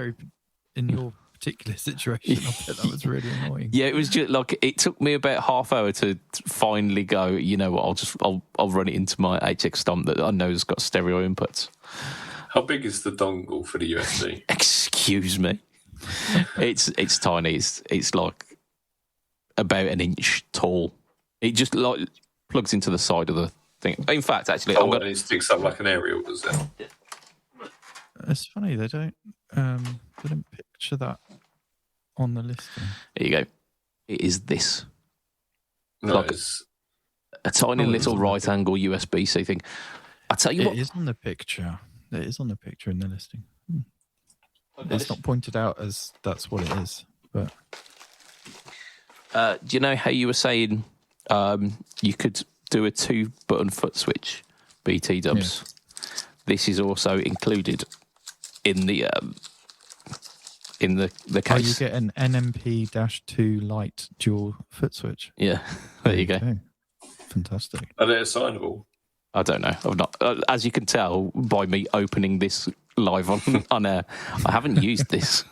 particular situation, I bet that was really annoying. Yeah, it was just like it took me about half hour to finally go, you know what, I'll run it into my HX Stomp that I know has got stereo inputs. How big is the dongle for the USB? Excuse me. It's tiny. It's like about an inch tall. It just like plugs into the side of the thing. In fact, actually, it sticks up like an aerial, does it? It's funny they don't picture that on the listing. There you go. It is this. No, like a tiny little right angle USB-C thing. I tell you what, it is on the picture. It is on the picture in the listing. It's not pointed out as that's what it is, but. Do you know how you were saying you could do a 2-button foot switch, BT dubs? Yeah. This is also included in the case. Oh, you get an NMP-2 Lite dual foot switch. Yeah, there you go. Okay. Fantastic. Are they assignable? I don't know. I've not. As you can tell by me opening this live on air, I haven't used this.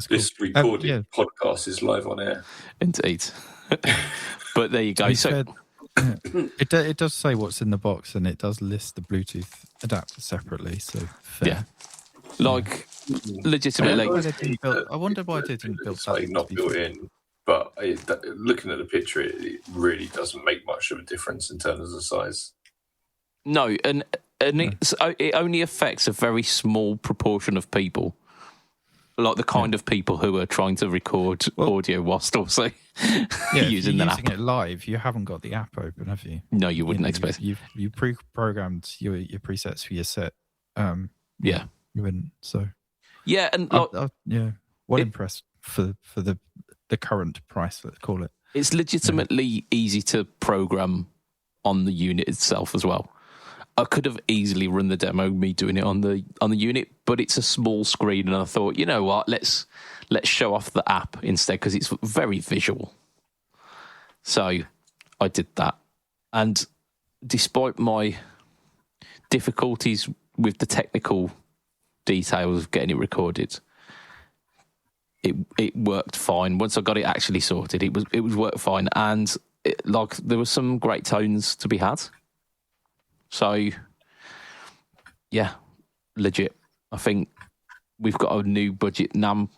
This recorded podcast is live on air. Indeed. But there you go. So it does say what's in the box, and it does list the Bluetooth adapter separately. So fair. Yeah, like legitimately. I wonder why they didn't build that. Like not built in, but looking at the picture, it really doesn't make much of a difference in terms of the size. No, and it only affects a very small proportion of people. Like the kind of people who are trying to record audio whilst also using the app. Using it live, you haven't got the app open, have you? No, you wouldn't expect. You pre-programmed your presets for your set. Yeah, you wouldn't. So yeah, and impressed for the current price. Let's call it. It's legitimately easy to program on the unit itself as well. I could have easily run the demo, me doing it on the unit, but it's a small screen, and I thought, you know what, let's show off the app instead because it's very visual. So I did that, and despite my difficulties with the technical details of getting it recorded, it worked fine. Once I got it actually sorted, it was worked fine, and there were some great tones to be had. So, yeah, legit. I think we've got a new budget NAM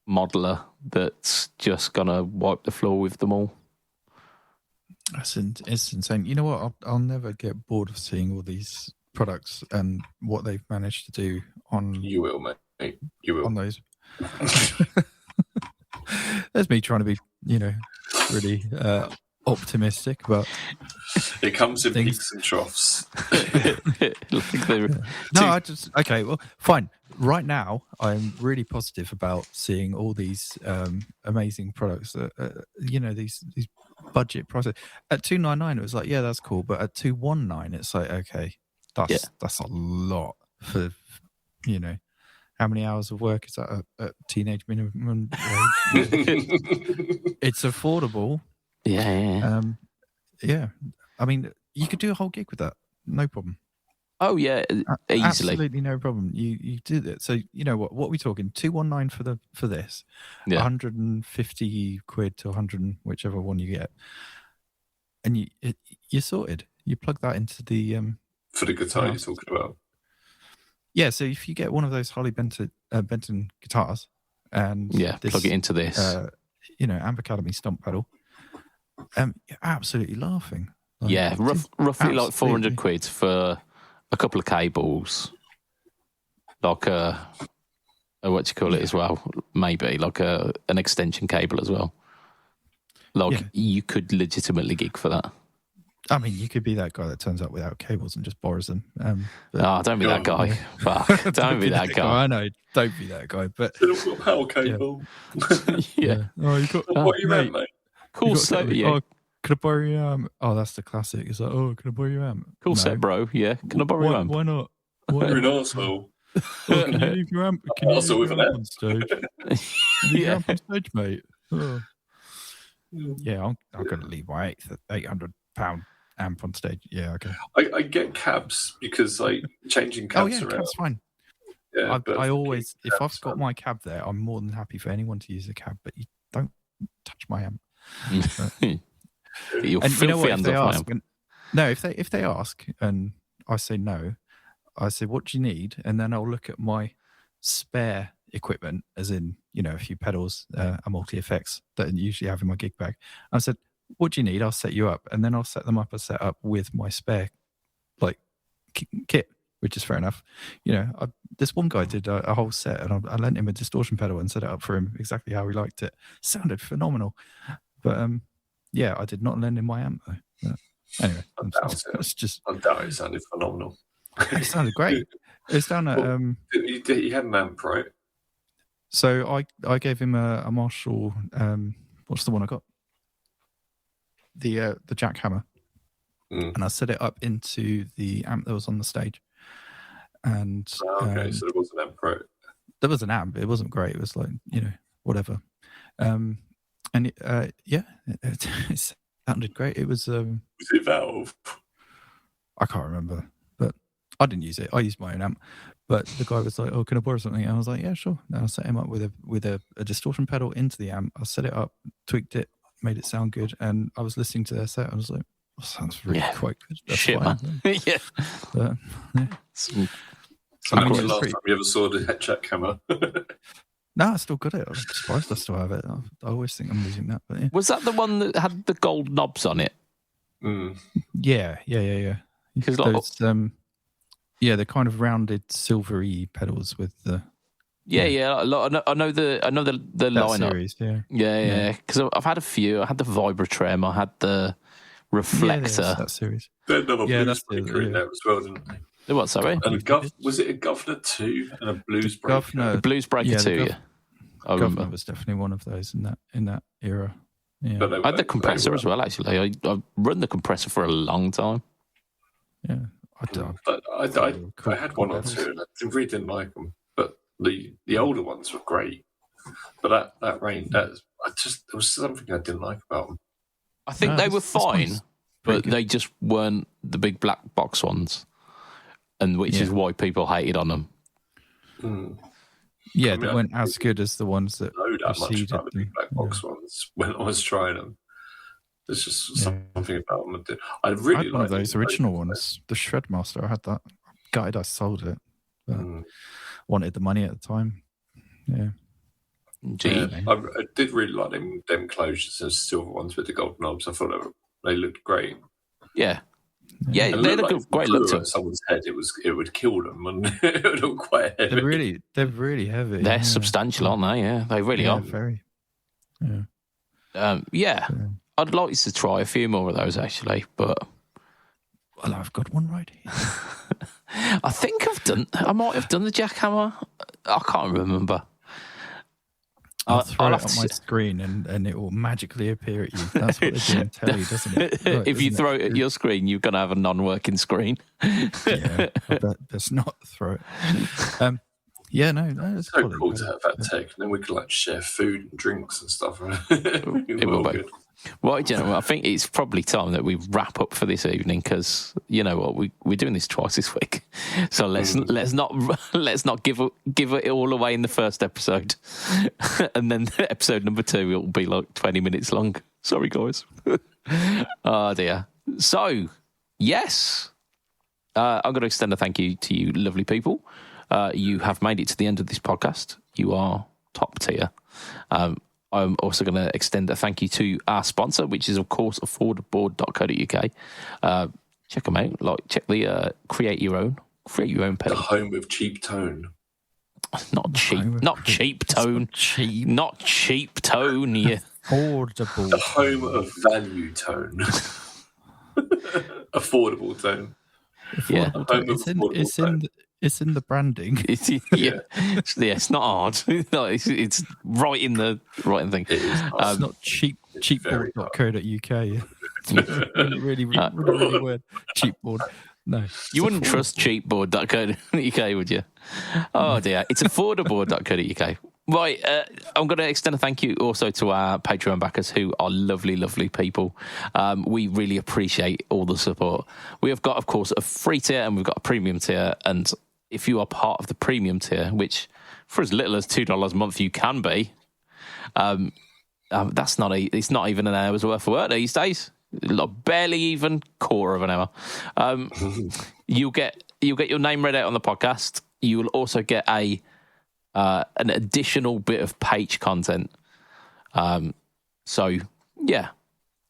modeler that's just going to wipe the floor with them all. It's insane. You know what? I'll never get bored of seeing all these products and what they've managed to do on... You will, mate. You will. On those. There's me trying to be, really... optimistic, but it comes in peaks and troughs. Well, fine. Right now, I'm really positive about seeing all these amazing products that these budget prices. At $299, it was like, yeah, that's cool, but at $219, it's like, okay, that's a lot for how many hours of work is that at teenage minimum wage? It's affordable. Yeah. I mean, you could do a whole gig with that, no problem. Oh yeah, easily. Absolutely no problem. You do that. So you know what are we talking? 219 for this. Yeah. 150 quid to 100, whichever one you get, and you're sorted. You plug that into the for the guitar you're talking about. Yeah, so if you get one of those Harley Benton guitars and plug it into this, Amp Academy stomp pedal, you're absolutely laughing. Like, roughly like 400 quid for a couple of cables, like what do you call it as well? Maybe like an extension cable as well. Like you could legitimately gig for that. I mean, you could be that guy that turns up without cables and just borrows them. Don't be that guy. Fuck, don't be that guy. I know, don't be that guy. But power cable. Yeah. Oh, you got what you meant, mate? Cool set, yeah. Oh, can I borrow your amp? Oh, that's the classic. It's like, oh, can I borrow your amp? Cool set, bro. Yeah. Can I borrow your amp? Why not? You're an arsehole. Can you leave your amp? Can you leave your amp on stage? Leave your amp on stage, mate. Oh. Yeah, I'm going to leave my £800 amp on stage. Yeah, okay. I get cabs because like changing cabs around. Cab's fine. Yeah, I always, if I've got my cab there, I'm more than happy for anyone to use a cab, but you don't touch my amp. You're and filthy you know what, if they ask, if they ask and I say no, I say, what do you need? And then I'll look at my spare equipment, as in, a few pedals, a multi-effects that I usually have in my gig bag. I said, what do you need? I'll set you up. And then I'll set them up a setup with my spare kit, which is fair enough. This one guy did a whole set and I lent him a distortion pedal and set it up for him exactly how he liked it. Sounded phenomenal. But I did not lend him my amp though. But anyway, I doubt it sounded phenomenal. It sounded great. It's down at he had an amp, right? So I gave him a Marshall. What's the one I got? The jackhammer, and I set it up into the amp that was on the stage. And so there was an amp, right? There was an amp. It wasn't great. It was like whatever. And it sounded great. It was. Was it Valve? I can't remember, but I didn't use it. I used my own amp. But the guy was like, "Oh, can I borrow something?" And I was like, "Yeah, sure." And I set him up with a distortion pedal into the amp. I set it up, tweaked it, made it sound good, and I was listening to their set. I was like, "Oh, sounds really quite good." That's shit, fine. Man. Yeah. When was the last time you ever saw the jackhammer? No, I still got it. I'm surprised I still have it. I always think I'm losing that. But yeah. Was that the one that had the gold knobs on it? Yeah. Because they're kind of rounded silvery pedals with the. I know the lineup. Series, yeah. Because I've had a few. I had the Vibrotrem. I had the Reflector. That series. They had another blues breaker in there as well, didn't they? The what? Sorry. And was it a Governor 2 and a Blues Breaker? The Blues Breaker 2. I remember. Governor was definitely one of those in that era. Yeah. I had the compressor as well. Actually, I run the compressor for a long time. Yeah. I had one or two, and I really didn't like them. But the older ones were great. But that range, there was something I didn't like about them. I think they were fine, but they just weren't the big black box ones, and which is why people hated on them. Yeah, they weren't as good as the ones that preceded the big black box ones when I was trying them. There's just something about them. I really liked one of those original ones, the Shredmaster. I had that. Gutted I sold it. But wanted the money at the time. Yeah. I did really like them closures and silver ones with the gold knobs. I thought they looked great. Yeah. Yeah, they look like great look to it. Someone's head, it would kill them, and it would look quite heavy. They're really heavy. They're substantial, aren't they? Yeah, they really are. Very. Yeah. I'd like to try a few more of those actually, but I've got one right here. I think I might have done the jackhammer. I can't remember. I'll throw it on my screen and it will magically appear at you. That's what they do in telly, doesn't it? Right, if you throw it at your screen, you're going to have a non-working screen. Yeah, I bet let's not throw it. It's so cool to have that tech, and then we could share food and drinks and stuff. It will be good. Well, gentlemen, I think it's probably time that we wrap up for this evening because you know what, we're doing this twice this week, so let's not give it all away in the first episode, and then episode number 2 it will be like 20 minutes long. Sorry, guys. Oh dear. So yes, I'm going to extend a thank you to you, lovely people. You have made it to the end of this podcast. You are top tier. I'm also going to extend a thank you to our sponsor, which is, of course, affordboard.co.uk. Check them out. Check the create your own pedal. The home of cheap tone. Not cheap tone. Not cheap tone. Yeah. Affordable. The home of value tone. Affordable tone. Yeah. It's in the branding. Yeah, it's not hard. No, it's right in the thing. It's not cheapboard.co.uk. It's really weird. Cheapboard. No. You wouldn't trust cheapboard.co.uk, would you? Oh dear. It's affordable.co.uk. Right, I'm going to extend a thank you also to our Patreon backers who are lovely, lovely people. We really appreciate all the support. We have got, of course, a free tier and we've got a premium tier. And if you are part of the premium tier, which for as little as $2 a month you can be, it's not even an hour's worth of work these days. Barely even quarter of an hour. You'll get your name read out on the podcast. You will also get an additional bit of page content. So yeah,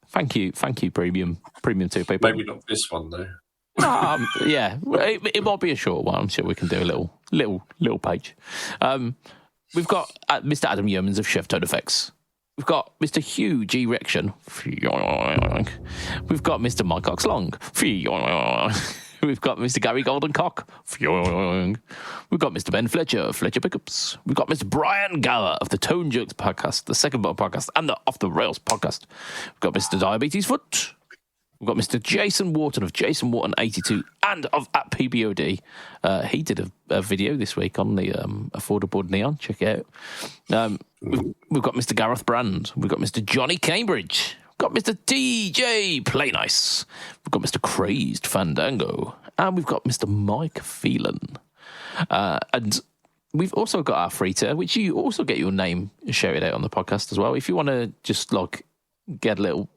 thank you, premium 2 people. Maybe not this one though. Yeah, it might be a short one. I'm sure we can do a little page. We've got Mr. Adam Yeomans of Chef Tone Effects. We've got Mr. Hugh G. Rection. We've got Mr. Mike Cox Long. We've got Mr. Gary Goldencock. We've got Mr. Ben Fletcher Pickups. We've got Mr. Brian Gower of the Tone Jerks podcast, the Second Button podcast, and the Off the Rails podcast. We've got Mr. Diabetes Foot. We've got Mr. Jason Wharton of Jason Wharton 82 and of at PBOD. He did a video this week on the Affordable Neon. Check it out. We've got Mr. Gareth Brand. We've got Mr. Johnny Cambridge. We've got Mr. DJ Playnice. We've got Mr. Crazed Fandango. And we've got Mr. Mike Phelan. And we've also got our free tier, which you also get your name shouted out on the podcast as well. If you want to just get a little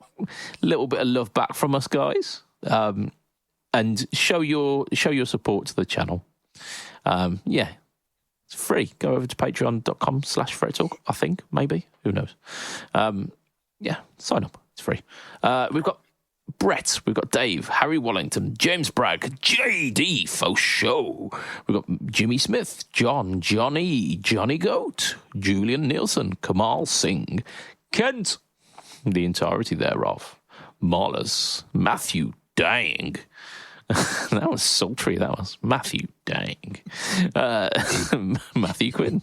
bit of love back from us guys, and show your support to the channel. Yeah, it's free. Go over to patreon.com/FretTalk, I think, maybe. Who knows? Yeah, sign up. It's free. We've got Brett, we've got Dave, Harry Wallington, James Bragg, JD Fauchot. We've got Jimmy Smith, John, Johnny Goat, Julian Nielsen, Kamal Singh, Kent, the entirety thereof, Marlers, Matthew Dang. That was sultry, that was. Matthew Dang. Matthew Quinn.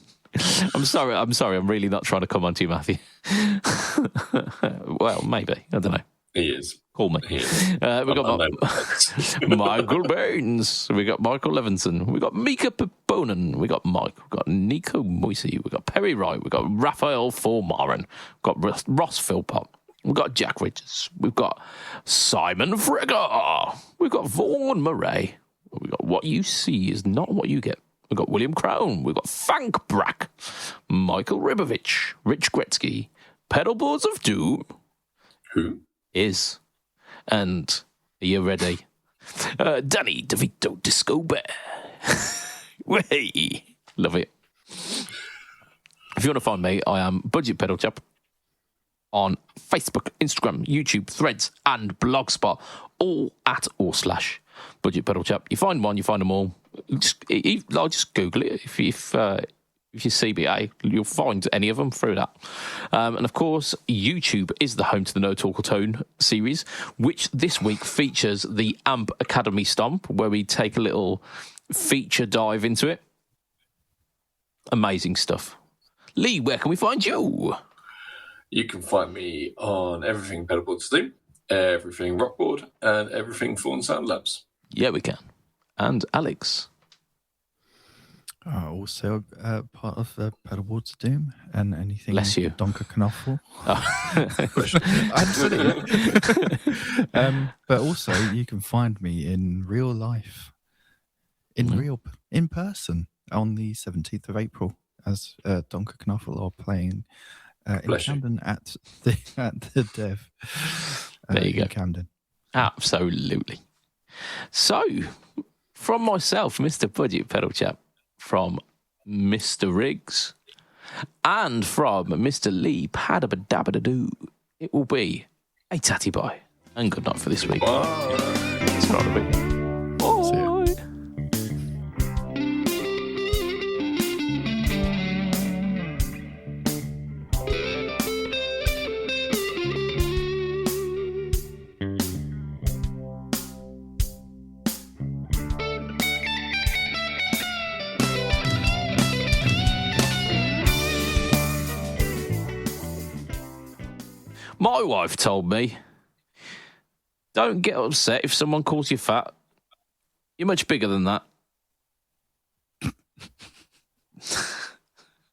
I'm sorry, I'm really not trying to come on to you, Matthew. Well, maybe. I don't know. He is. Call me. He is. We've got Michael Baines. We got Michael Levinson. We got Mika Paponen. We got Mike. We got Nico Moisey. We got Perry Wright. We got Raphael Formaren. We got Ross Philpott. We've got Jack Richards. We've got Simon Frigger. We've got Vaughan Murray. We've got What You See Is Not What You Get. We've got William Crown. We've got Fank Brack. Michael Ribovich. Rich Gretzky. Pedalboards of Doom. Who? Is. And are you ready? Danny DeVito Disco Bear. Way. Love it. If you want to find me, I am BudgetPedalChap on Facebook, Instagram, YouTube, Threads, and Blogspot, all at or / BudgetPedalChap. You find one, you find them all. I'll just Google it. If you CBA, you'll find any of them through that. And of course, YouTube is the home to the No Talk or Tone series, which this week features the AMP Academy Stomp, where we take a little feature dive into it. Amazing stuff. Lee, where can we find you? You can find me on everything Pedalboards do, everything Rockboard, and everything Fawn Sound Labs. Yeah, we can. And Alex? Also, part of the Pedalboards of Doom and anything Bless you. Donker Knuffle. Oh. Absolutely. But also, you can find me in real life, in person, on the 17th of April as Donker Knuffle are playing in Camden at the Dev. There you go. In Camden. Absolutely. So, from myself, Mr. Budget Pedal Chap, from Mr. Riggs, and from Mr. Lee Padabadabadoo, it will be a tatty bye and good night for this week. Bye. It's not a big. Bye. My wife told me, don't get upset if someone calls you fat. You're much bigger than that.